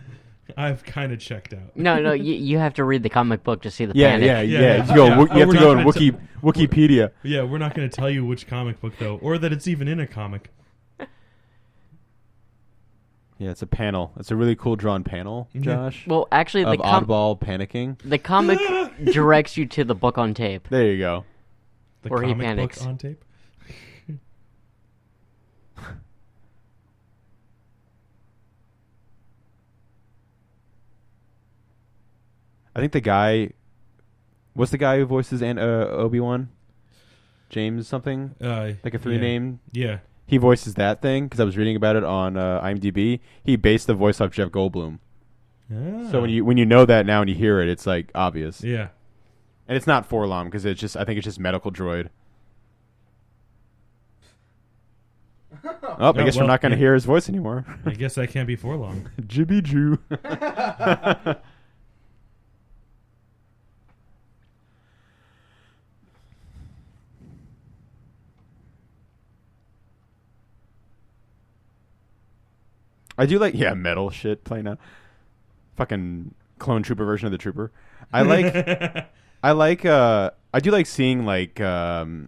I've kind of checked out. No, you have to read the comic book to see the Yeah, panic. yeah, Yeah, yeah. yeah. You, go, Yeah. you have We're to not go on gonna Wikipedia. Yeah, we're not going to tell you which comic book, though, or that it's even in a comic. Yeah, it's a panel. It's a really cool drawn panel, Yeah. Josh. Well, actually, Of Oddball panicking. the comic directs you to the book on tape. There you go. The Or he comic panics. book on tape. I think the guy... What's the guy who voices Obi-Wan? James something? Like a three name? Yeah. He voices that thing because I was reading about it on IMDb. He based the voice off Jeff Goldblum. Ah. So when you know that now and you hear it, it's like obvious. Yeah. And it's not Forlom because I think it's just medical droid. Oh, I guess we're well, not going to yeah. hear his voice anymore. I guess that can't be for long. Jibby Jew. I do like metal shit playing out. Fucking clone trooper version of the trooper. I do like seeing like the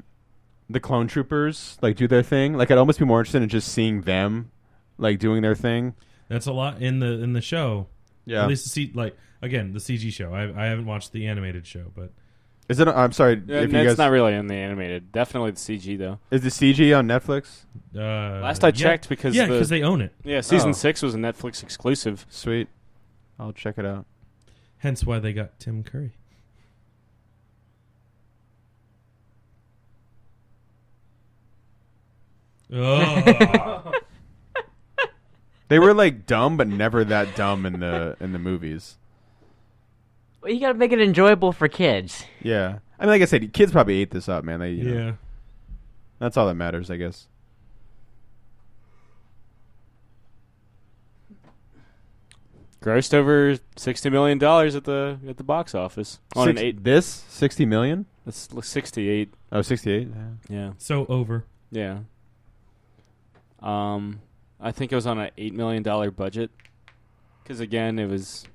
clone troopers like do their thing. Like I'd almost be more interested in just seeing them like doing their thing. That's a lot in the show. Yeah. At least the CG show. I haven't watched the animated show, but Is it? I'm sorry. Yeah, if you it's guys, not really in the animated. Definitely the CG though. is the CG on Netflix? Last I checked, because because they own it. Yeah, season Oh. 6 was a Netflix exclusive. Sweet. I'll check it out. Hence why they got Tim Curry. Oh. They were like dumb, but never that dumb in the movies. Well, you gotta make it enjoyable for kids. Yeah, I mean, like I said, kids probably ate this up, man. They, you know, Yeah. that's all that matters, I guess. Grossed over $60 million at the box office on an 8. This 60 million? That's 68. Oh, 68. Yeah. Yeah, So over. yeah. I think it was on an $8 million budget. Because again, it's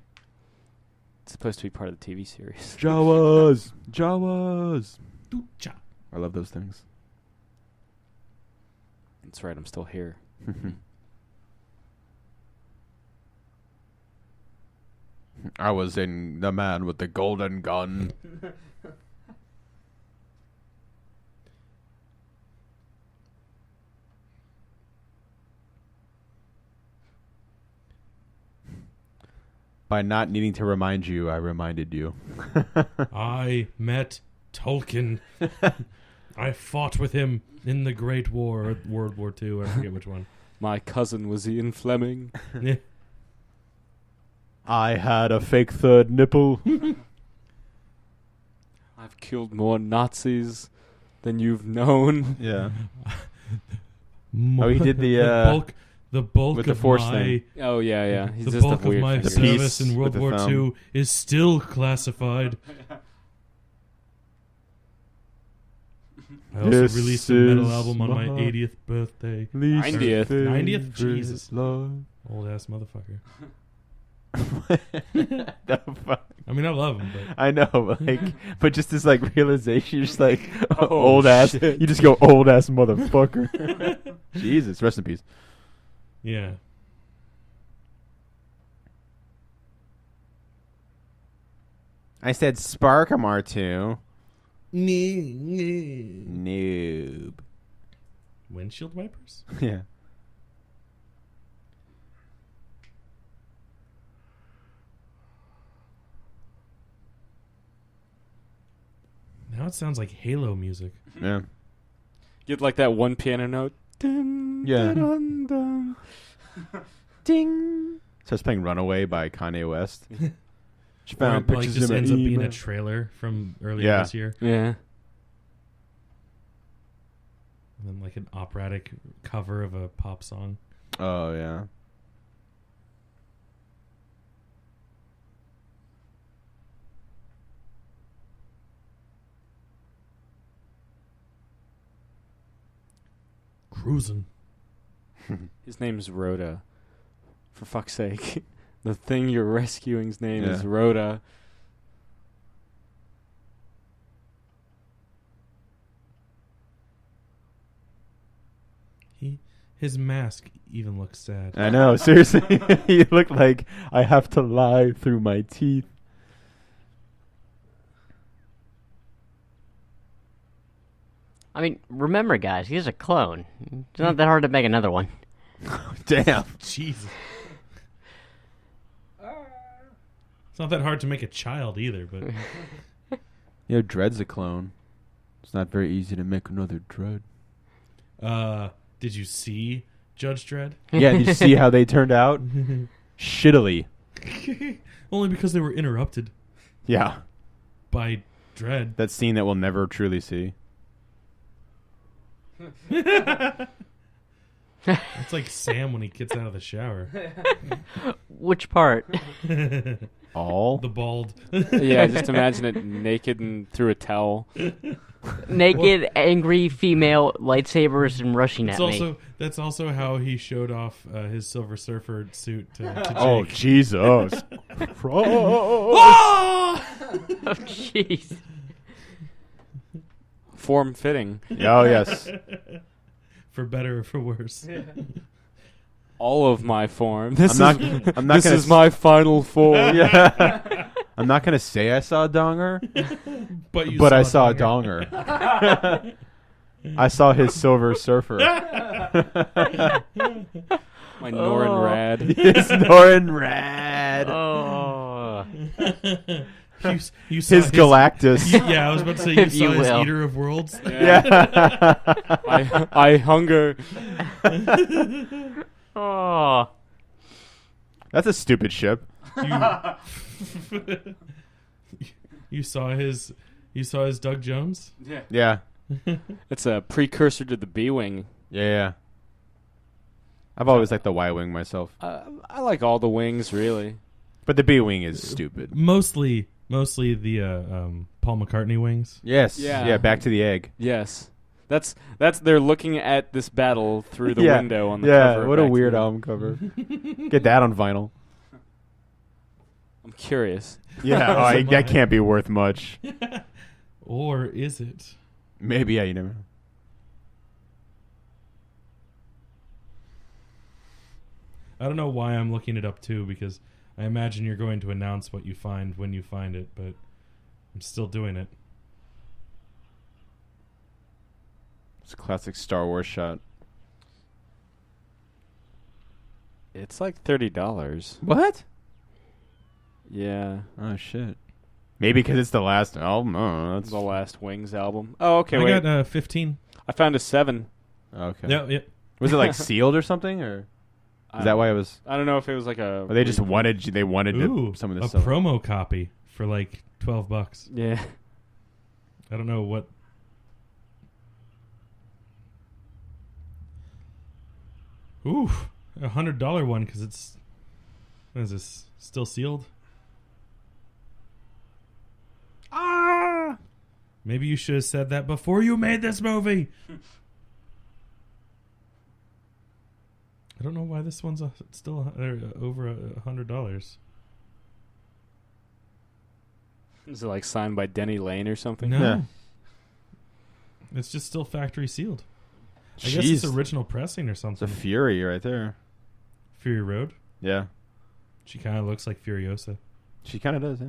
supposed to be part of the TV series. Jawas. Doocha. I love those things. That's right. I'm still here. I was in The Man with the Golden Gun. By not needing to remind you, I reminded you. I met Tolkien. I fought with him in the Great War, or World War II. I forget which one. My cousin was Ian Fleming. Yeah. I had a fake third nipple. I've killed more Nazis than you've known. Yeah. Oh, he did the bulk with the of Force my thing. Oh, yeah. He's the just bulk a weird of my figure. service piece in World with the War thumb. II is still classified. I also This released a metal is album on my my 80th birthday. 90th. 90th? Jesus. Love. Old ass motherfucker. The fuck? I mean, I love him, but I know, but just this realization, you're just like Oh, old ass. shit. You just go old ass motherfucker. Jesus, rest in peace. yeah. I said spark 'em R2. Noob. Noob. Windshield wipers? Yeah. Now it sounds like Halo music. Yeah. Get like that one piano note. Dun, Yeah. dun, dun. Ding. Starts playing "Runaway" by Kanye West. She Or found it, like, pictures just in ends my up being a email. trailer from earlier Yeah. this year. Yeah. And then like an operatic cover of a pop song. Oh yeah. Cruising. His name's Rhoda. For fuck's sake. The thing you're rescuing's name is Yeah. Rhoda. His mask even looks sad. I know. Seriously, he looked like I have to lie through my teeth. I mean, remember, guys, he's a clone. It's not that hard to make another one. Damn. Jesus. It's not that hard to make a child either, but You know, Dredd's a clone. It's not very easy to make another Dredd. did you see Judge Dredd? Yeah, did you see how they turned out? Shittily. Only because they were interrupted Yeah. by Dredd. That scene that we'll never truly see. It's like Sam when he gets out of the shower. Which part? All? The bald. Yeah, just imagine it naked and through a towel. Naked, angry female lightsabers and rushing It's at me. also that's also how he showed off his Silver Surfer suit to Jake. Oh, Jesus. Oh, jeez. Form fitting. Oh, yes. For better or for worse. All of my form. This I'm is not this gonna is my final form. Yeah. I'm not going to say I saw a donger, But I saw a donger. I saw his Silver Surfer. My Norin Rad. His Norin Rad. Oh. You saw His Galactus. Yeah, I was about to say you If saw you his will. Eater of Worlds. Yeah. I hunger. Oh. That's a stupid ship. You saw his Doug Jones? Yeah. It's a precursor to the B-Wing. Yeah. I've always liked the Y-Wing myself. I like all the wings, really. But the B-Wing is stupid. Mostly the Paul McCartney wings. Yes. Yeah. Yeah, back to the egg. Yes. That's they're looking at this battle through the Yeah. window on the Yeah, cover. what a Back to weird the- album cover. Get that on vinyl. I'm curious. Yeah, So am I. that can't be worth much. Or is it? Maybe, yeah, you never know. I don't know why I'm looking it up too, because I imagine you're going to announce what you find when you find it, but I'm still doing it. It's a classic Star Wars shot. It's like $30. What? Yeah. Oh, shit. Maybe because it's the last album. Oh, That's the last Wings album. Oh, okay, I wait. got 15. I found a 7. Okay. Yep. Was it like sealed or something, or is that why it was? I don't know if it was like a. Or they just wanted some of a this stuff. promo copy for like $12. Yeah. I don't know what. Ooh, $100 one because it's. What is this? Still sealed? Ah! Maybe you should have said that before you made this movie. I don't know why this one's still over $100. Is it like signed by Denny Lane or something? No. Yeah. It's just still factory sealed. I guess Jeez. it's original pressing or It's a something. Fury right there. Fury Road. Yeah. She kind of looks like Furiosa. She kind of does, yeah.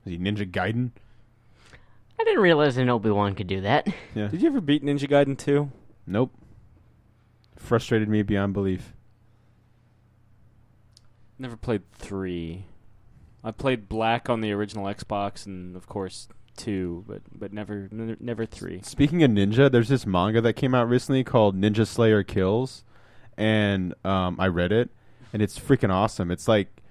Is he Ninja Gaiden? I didn't realize an Obi-Wan could do that. Yeah. Did you ever beat Ninja Gaiden 2? Nope. Frustrated me beyond belief. Never played 3. I played Black on the original Xbox and, of course, 2, but never 3. Speaking of ninja, there's this manga that came out recently called Ninja Slayer Kills, and I read it, and it's freaking awesome. It's like,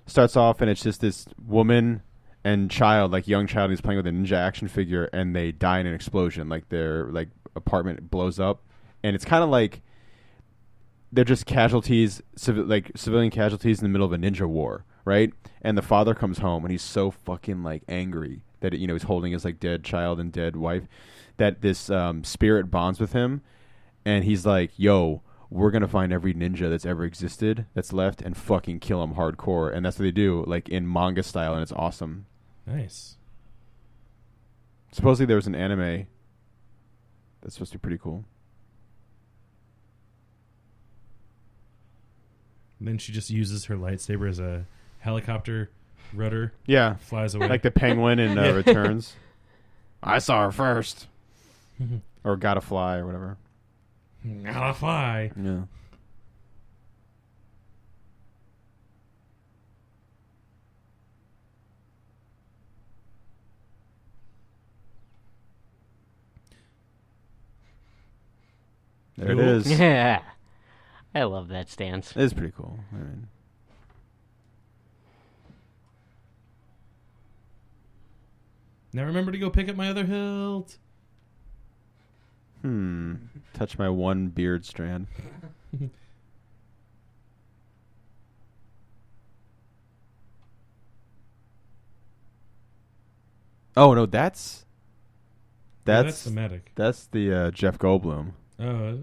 starts off and it's just this woman and child, like young child, who's playing with a ninja action figure, and they die in an explosion. Like their apartment blows up, and it's kind of like they're just casualties, civilian casualties in the middle of a ninja war, right? And the father comes home, and he's so fucking like angry that he's holding his like dead child and dead wife, that this spirit bonds with him, and he's like, "Yo, we're gonna find every ninja that's ever existed that's left and fucking kill him hardcore." And that's what they do, like in manga style, and it's awesome. Nice. Supposedly there was an anime that's supposed to be pretty cool. And then she just uses her lightsaber as a helicopter rudder. Yeah, Flies away. like the penguin in Returns. I saw her first, or Gotta Fly, or whatever. Gotta fly. Yeah. There it is. It Yeah. I love that stance. is pretty cool. I mean, Now remember to go pick up my other hilt. touch my one beard strand. Oh no, that's That's the medic. That's the Jeff Goldblum. Oh.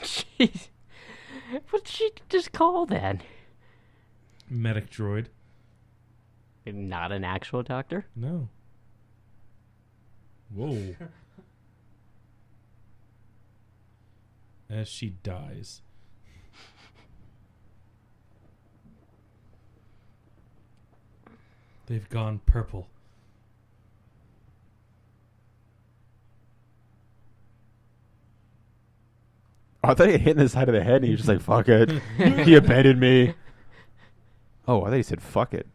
Jeez. What did she just call that? Medic droid. Not an actual doctor? No. Whoa. As she dies. They've gone purple. I thought he hit in the side of the head, and he was just like, "Fuck it." He abandoned me. Oh, I thought he said, "Fuck it."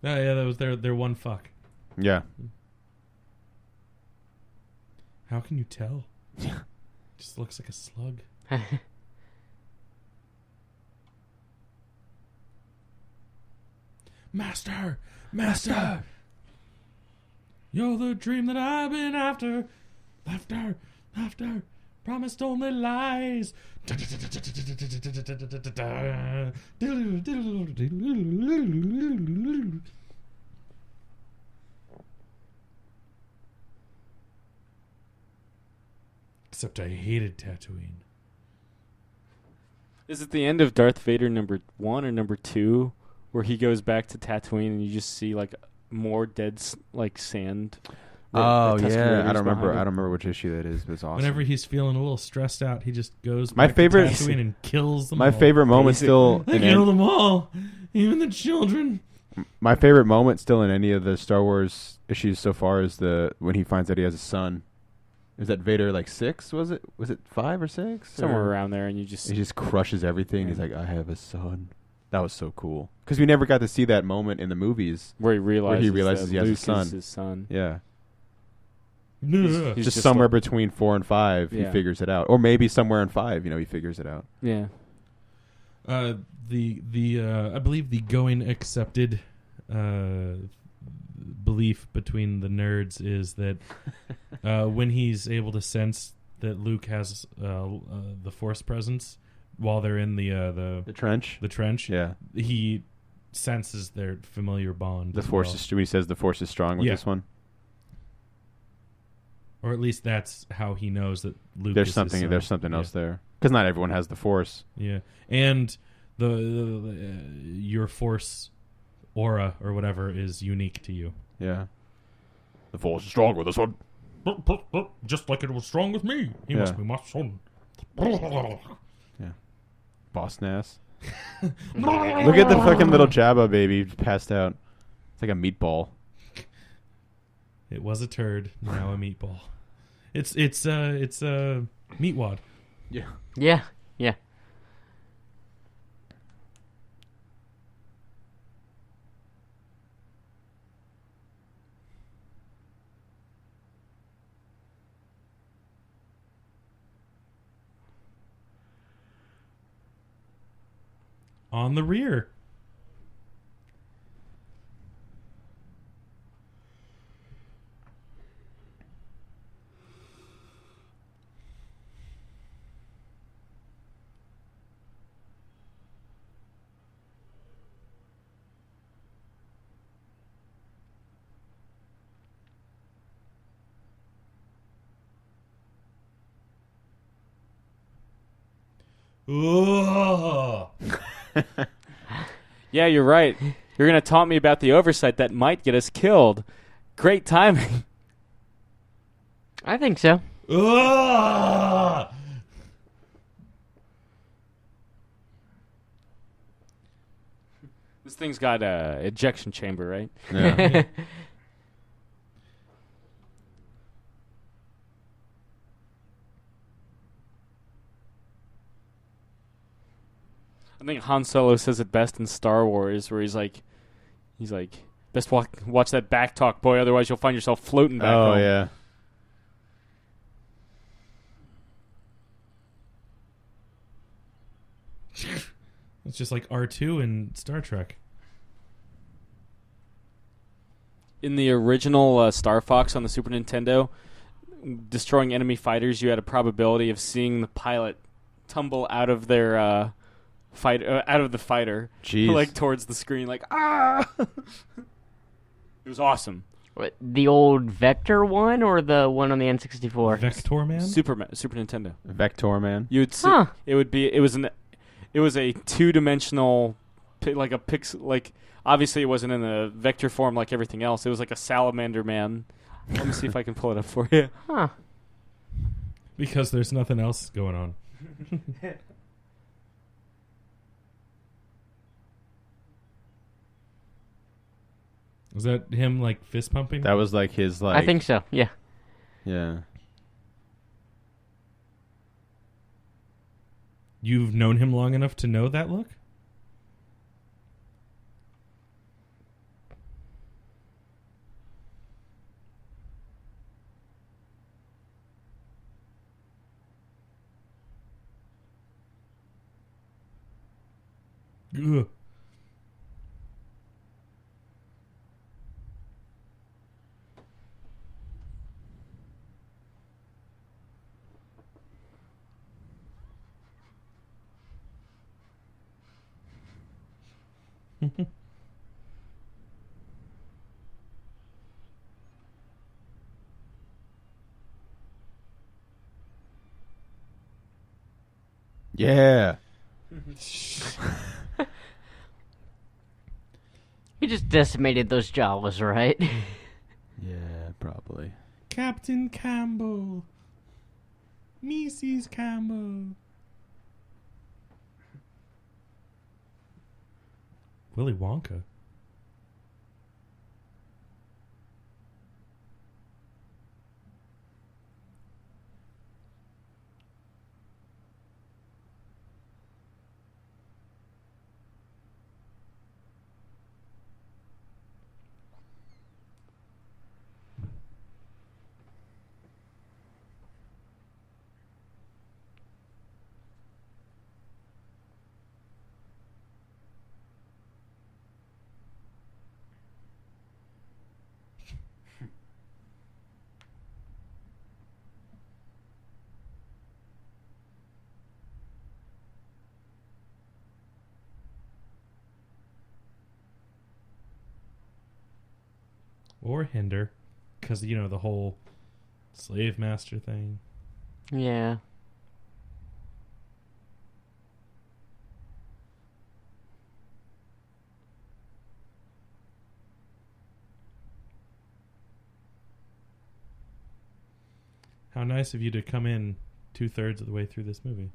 Oh yeah, that was their one fuck. Yeah. How can you tell? Just looks like a slug. Master! Master! You're the dream that I've been after. Laughter, promised only lies. Except I hated Tatooine. Is it the end of Darth Vader number 1 or number 2 where he goes back to Tatooine and you just see like more dead sand? Oh Tusken yeah, Raiders I don't remember. behind him? I don't remember which issue that is, but it's awesome. Whenever he's feeling a little stressed out, he just goes My back favorite- to Tatooine and kills them My all. favorite moment still. I kill them all, even the children. My favorite moment still in any of the Star Wars issues so far is when he finds out he has a son. Is that Vader like 6? Was it 5 or 6? Somewhere around there, and he just crushes everything. Yeah. He's like, I have a son. That was so cool because we never got to see that moment in the movies where he realizes he has Luke a son. is his son. Yeah. He's Just somewhere between 4 and 5, he Yeah. figures it out, or maybe somewhere in 5, he figures it out. Yeah. I believe the going accepted belief between the nerds is that when he's able to sense that Luke has the Force presence while they're in the trench. the trench, Yeah. he senses their familiar bond. The Force is when he says the Force is strong with this one. Or at least that's how he knows that Luke. There's is something. his son. There's something else there because not everyone has the Force. Yeah, and the your Force aura or whatever is unique to you. Yeah. The Force is strong with this one. Just like it was strong with me. He must be my son. Yeah. Boss Nass. Look at the fucking little Jabba baby passed out. It's like a meatball. It was a turd, now a meatball. It's a meatwad. Yeah. Yeah, yeah. On the rear. Ugh. Yeah, you're right. You're going to taunt me about the oversight that might get us killed. Great timing. I think so. Ugh. This thing's got a ejection chamber, right? Yeah. I think Han Solo says it best in Star Wars, where he's like, best watch that back talk, boy, otherwise you'll find yourself floating back home. Yeah. It's just like R2 in Star Trek. In the original Star Fox on the Super Nintendo, destroying enemy fighters, you had a probability of seeing the pilot tumble out of their out of the fighter, Jeez. like towards the screen, like ah. It was awesome. What, the old Vector one or the one on the N64? Vector Man? Super Nintendo. Vector Man. You'd see, Huh. it was a two-dimensional, like a pixel, like obviously it wasn't in a vector form like everything else. It was like a salamander man. Let me see if I can pull it up for you. Huh. Because there's nothing else going on. Was that him like fist pumping? That was like his like. I think so, yeah. Yeah. You've known him long enough to know that look? Ugh. Yeah. He just decimated those Jawas, right? Yeah, probably. Captain Campbell. Mrs. Campbell. Willy Wonka. or hinder, because the whole slave master thing. Yeah. How nice of you to come in 2/3 of the way through this movie.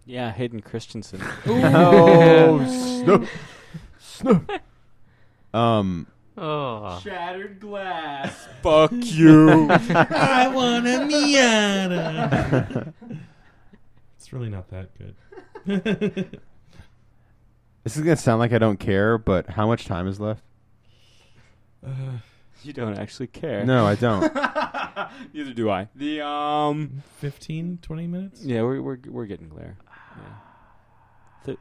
Yeah, Hayden Christensen. Oh, snap. Oh. Shattered glass. Fuck you. I want a Miata. It's really not that good. This is gonna sound like I don't care, but how much time is left? You don't actually care. No, I don't. Neither do I. The 15, 20 minutes? Yeah, we're getting there.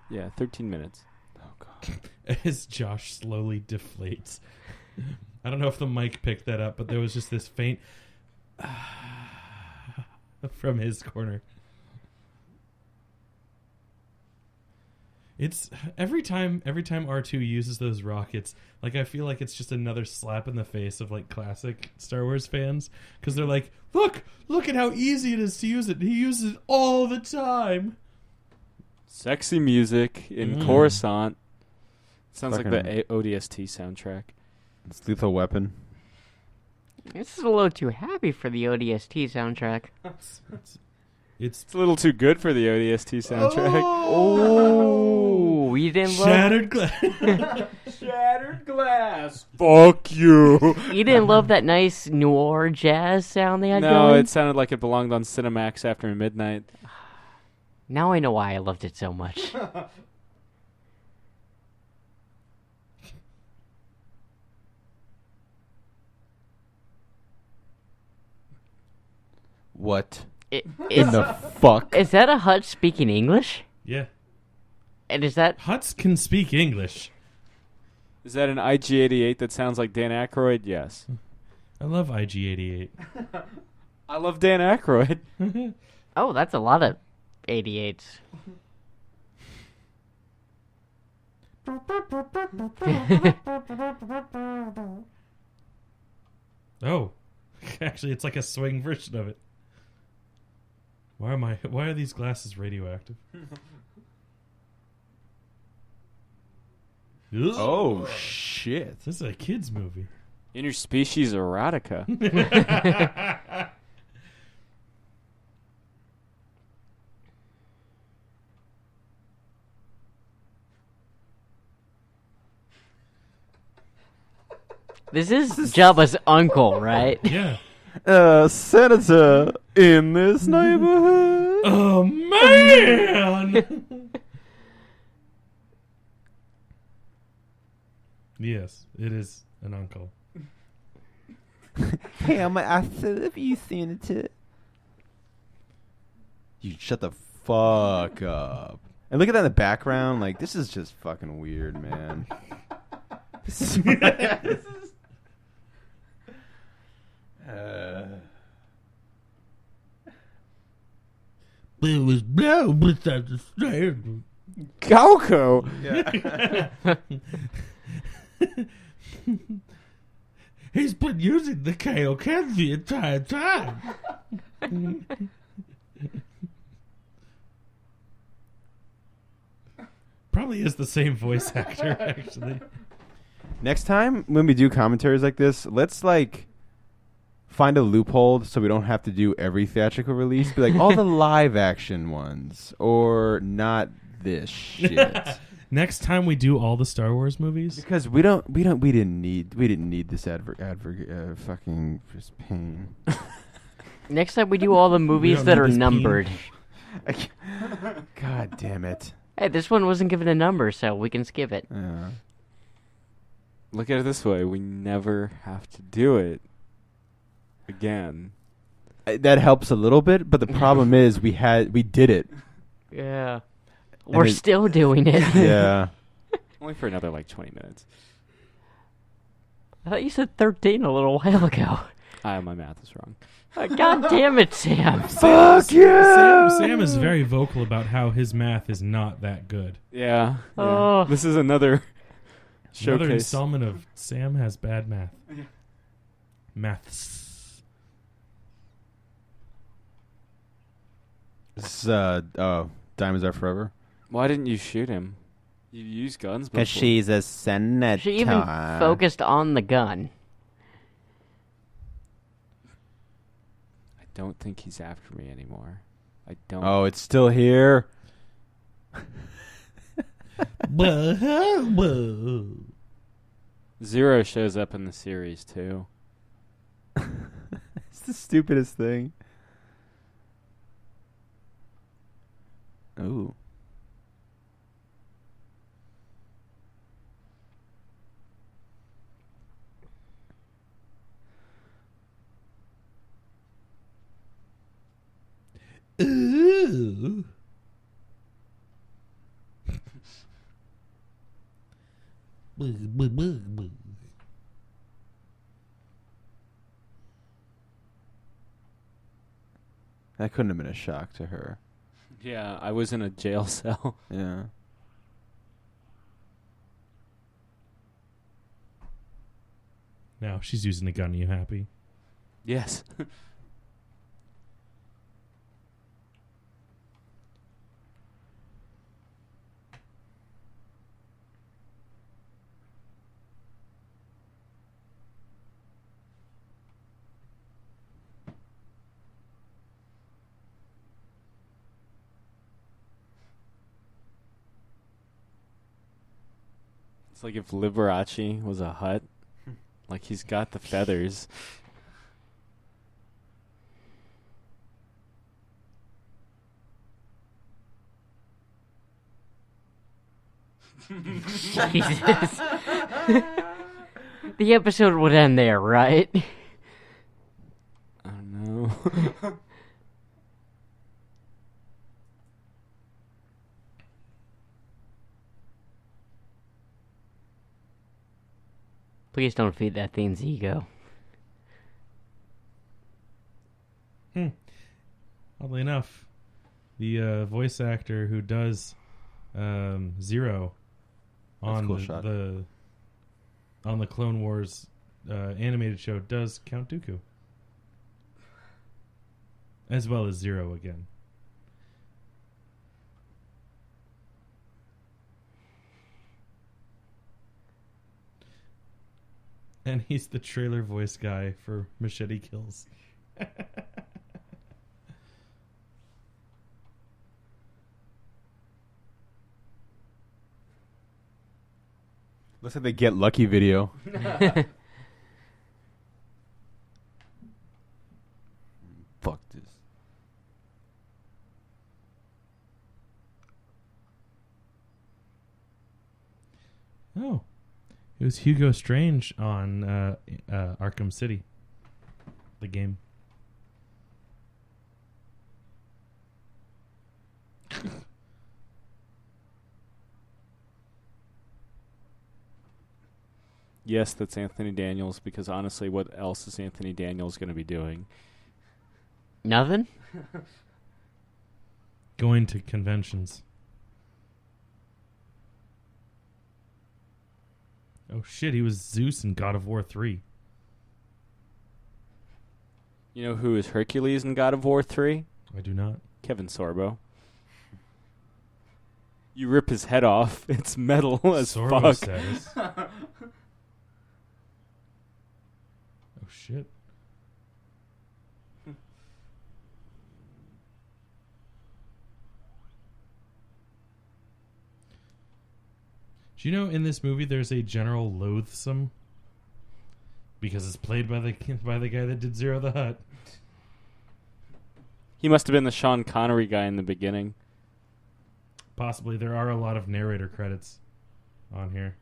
Yeah. 13 minutes. Oh god. As Josh slowly deflates. I don't know if the mic picked that up, but there was just this faint from his corner. It's every time R2 uses those rockets, like I feel like it's just another slap in the face of like classic Star Wars fans, because they're like, look at how easy it is to use it. He uses it all the time. Sexy music in Coruscant. Sounds like Fucking- the ODST soundtrack. It's Lethal Weapon. This is a little too happy for the ODST soundtrack. It's It's a little too good for the ODST soundtrack. Oh, you didn't love shattered glass. Shattered glass. Fuck you. you didn't love that nice noir jazz sound they had No, going? it sounded like it belonged on Cinemax after midnight. Now I know why I loved it so much. What It, in is, the fuck? is that a Hutch speaking English? Yeah. And is that... Huts can speak English. Is that an IG-88 that sounds like Dan Aykroyd? Yes. I love IG-88. I love Dan Aykroyd. Oh, that's a lot of 88s. Oh. Actually, it's like a swing version of it. Why are these glasses radioactive? Oh shit! This is a kid's movie. Interspecies erotica. This is Jabba's uncle, right? Yeah. Senator in this neighborhood. Oh, man! Yes, it is an uncle. Hey, I love you, Senator. You shut the fuck up. And look at that in the background. Like, this is just fucking weird, man. This is. It was no misunderstanding. Galco. He's been using the Kaioken the entire time. Probably is the same voice actor, actually. Next time when we do commentaries like this, let's like find a loophole so we don't have to do every theatrical release. Be like, all the live action ones, or not this shit. Next time we do all the Star Wars movies, Because we didn't need this fucking just pain. Next time we do all the movies don't that need are this numbered. God damn it. Hey, this one wasn't given a number, so we can skip it. Yeah. Look at it this way: we never have to do it again. That helps a little bit, but the problem is we did it. Yeah. We're still doing it. Yeah. Only for another 20 minutes. I thought you said 13 a little while ago. My math is wrong. God damn it, Sam. Fuck you! Sam is very vocal about how his math is not that good. Yeah. Oh. This is another showcase. Another installment of Sam has bad math. Yeah. Maths. This is, Diamonds Are Forever. Why didn't you shoot him? You used guns before. Because she's a senator. She even focused on the gun. I don't think he's after me anymore. I don't. Oh, it's still here. Zero shows up in the series too. It's the stupidest thing. Ooh. Ooh. That couldn't have been a shock to her. Yeah, I was in a jail cell. Yeah. Now she's using a gun. Are you happy? Yes. It's like if Liberace was a Hutt. Like, he's got the feathers. Jesus. The episode would end there, right? I don't know. Please don't feed that thing's ego. Oddly enough, the voice actor who does Zero on cool shot. the Clone Wars animated show does Count Dooku, as well as Zero again. And he's the trailer voice guy for Machete Kills. Looks like the Get Lucky video. Fuck this. Oh. It was Hugo Strange on Arkham City, the game. Yes, that's Anthony Daniels, because honestly, what else is Anthony Daniels going to be doing? Nothing? Going to conventions. Oh shit, he was Zeus in God of War 3. You know who is Hercules in God of War 3? I do not. Kevin Sorbo. You rip his head off, it's metal as Sorbo fuck. status. Oh shit. Do you know in this movie there's a General Loathsome? Because it's played by the guy that did Zero the Hutt. He must have been the Sean Connery guy in the beginning. Possibly. There are a lot of narrator credits on here.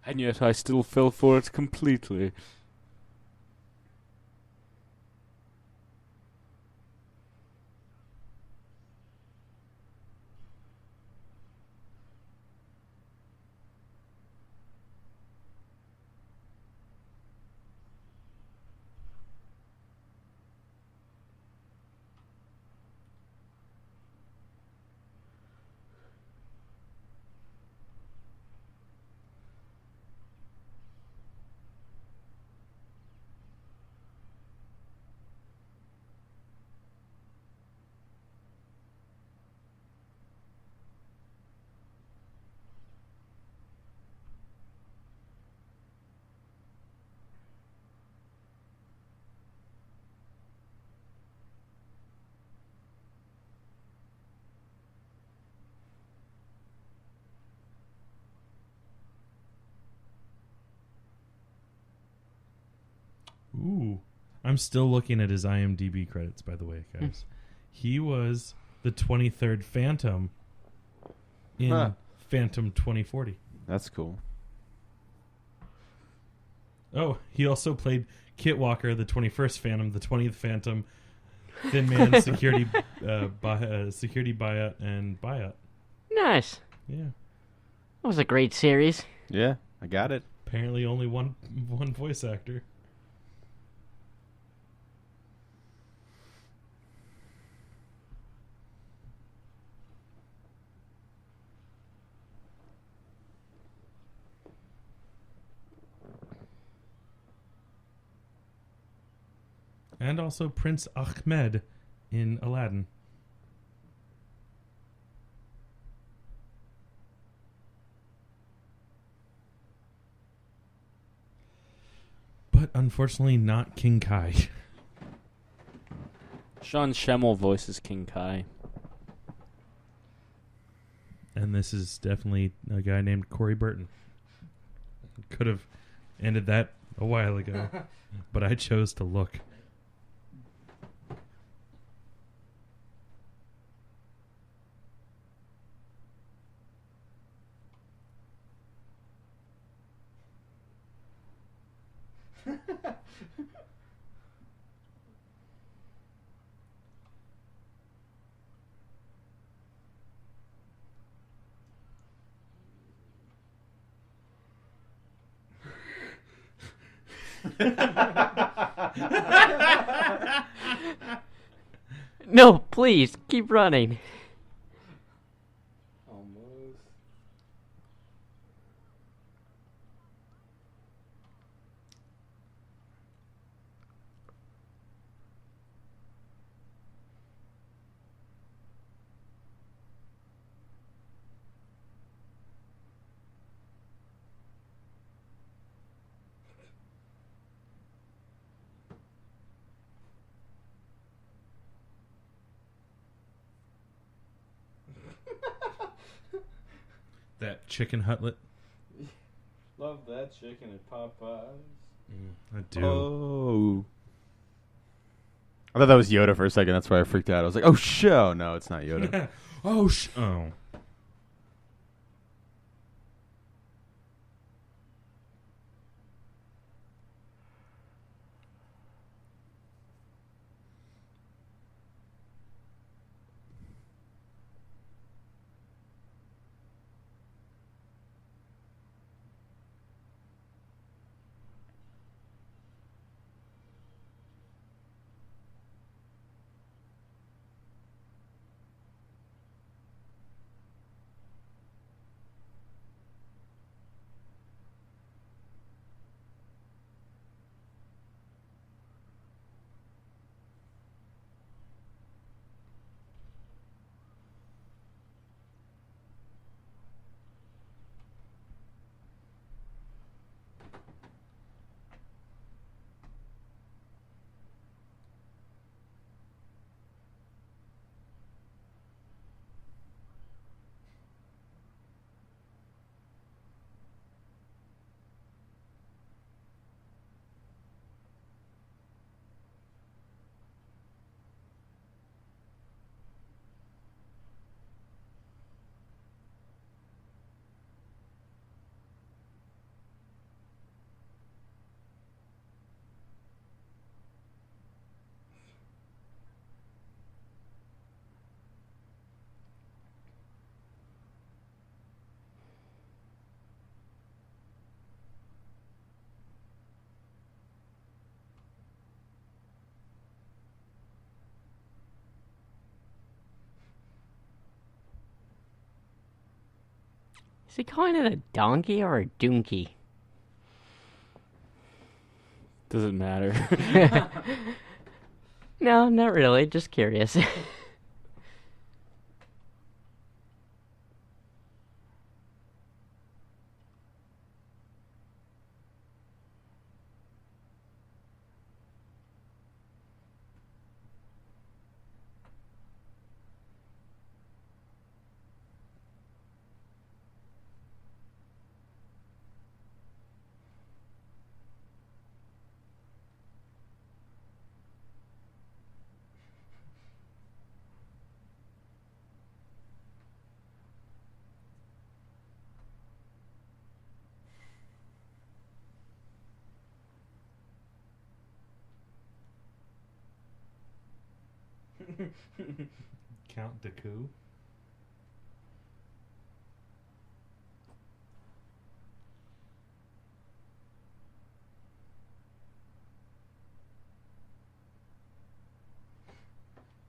And yet I still fell for it completely. Ooh. I'm still looking at his IMDb credits, by the way, guys. He was the 23rd Phantom in Phantom 2040. That's cool. Oh, he also played Kit Walker, the 21st Phantom, the 20th Phantom, Thin Man, Security Buyout, and Buyout. Nice. Yeah. That was a great series. Yeah, I got it. Apparently only one voice actor. And also Prince Ahmed in Aladdin. But unfortunately not King Kai. Sean Schemmel voices King Kai. And this is definitely a guy named Corey Burton. Could have ended that a while ago, but I chose to look. No, please, keep running. Almost. That chicken hutlet. Love that chicken at Popeyes. I do. Oh. I thought that was Yoda for a second. That's why I freaked out. I was like, oh, no, it's not Yoda. Oh. Is he calling it a donkey or a donkey? Doesn't matter. No, not really. Just curious. Count Dooku.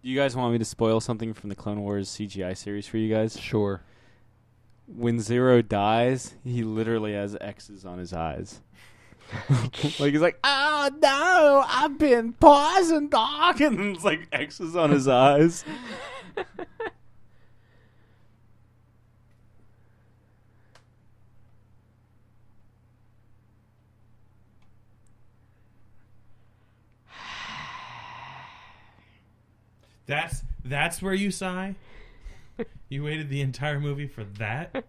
Do you guys want me to spoil something from the Clone Wars CGI series for you guys? Sure. When Zero dies, he literally has X's on his eyes. Like he's like, oh no, I've been poisoned, dog, and it's like X's on his eyes. That's where you sigh? You waited the entire movie for that?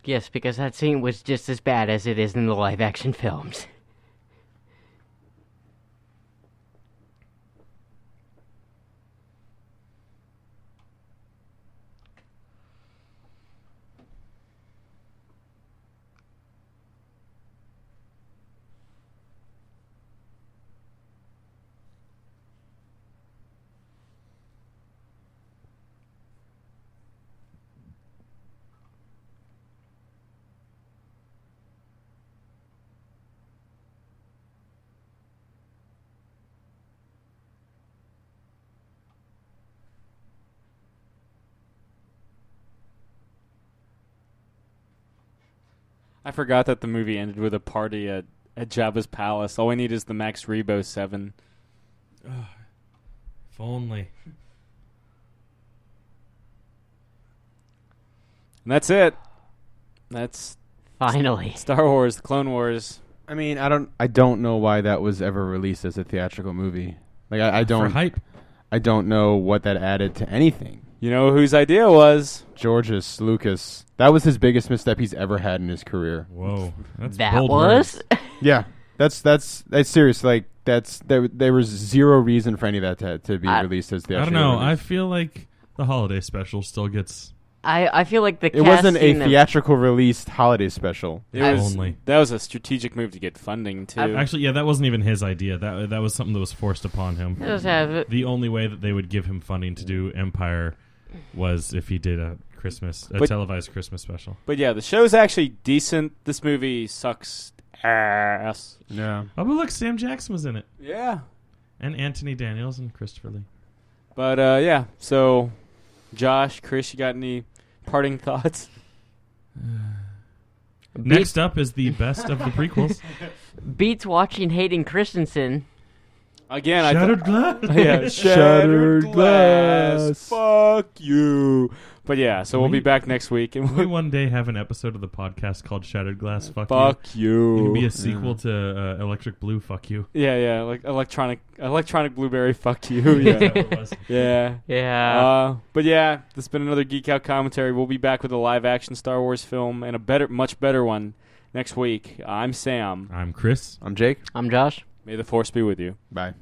Yes, because that scene was just as bad as it is in the live-action films. I forgot that the movie ended with a party at Jabba's palace. All we need is the Max Rebo 7. Ugh, if only. And that's it. That's Finally. Star Wars, the Clone Wars. I mean, I don't know why that was ever released as a theatrical movie. Like I For don't hype. I don't know what that added to anything. You know whose idea was? George Lucas. That was his biggest misstep he's ever had in his career. Whoa, that's That bold was? words. Yeah, that's serious. Like there was zero reason for any of that to be released as the. I don't know. I feel like the holiday special still gets. I feel like the It wasn't a casting of- theatrical released holiday special. It was, only. That was a strategic move to get funding too. Actually, yeah, that wasn't even his idea. That was something that was forced upon him. Just have it. The only way that they would give him funding to do Empire was if he did a televised Christmas special. But yeah, the show's actually decent. This movie sucks ass. Yeah. Oh, but look, Sam Jackson was in it, Yeah. and Anthony Daniels and Christopher Lee. But yeah, so Josh, Chris, you got any parting thoughts? Next up is the best of the prequels. Beats watching Hayden Christensen. Again, Shattered Glass. yeah, shattered glass. Fuck you. But yeah, so we'll be back next week, and We one day have an episode of the podcast called Shattered Glass. Fuck you. It could be a sequel to Electric Blue. Fuck you. Yeah, like electronic blueberry. Fuck you. Yeah, Whatever it was. yeah. Yeah. But yeah, this has been another Geek Out commentary. We'll be back with a live action Star Wars film and a much better one next week. I'm Sam. I'm Chris. I'm Jake. I'm Josh. May the Force be with you. Bye.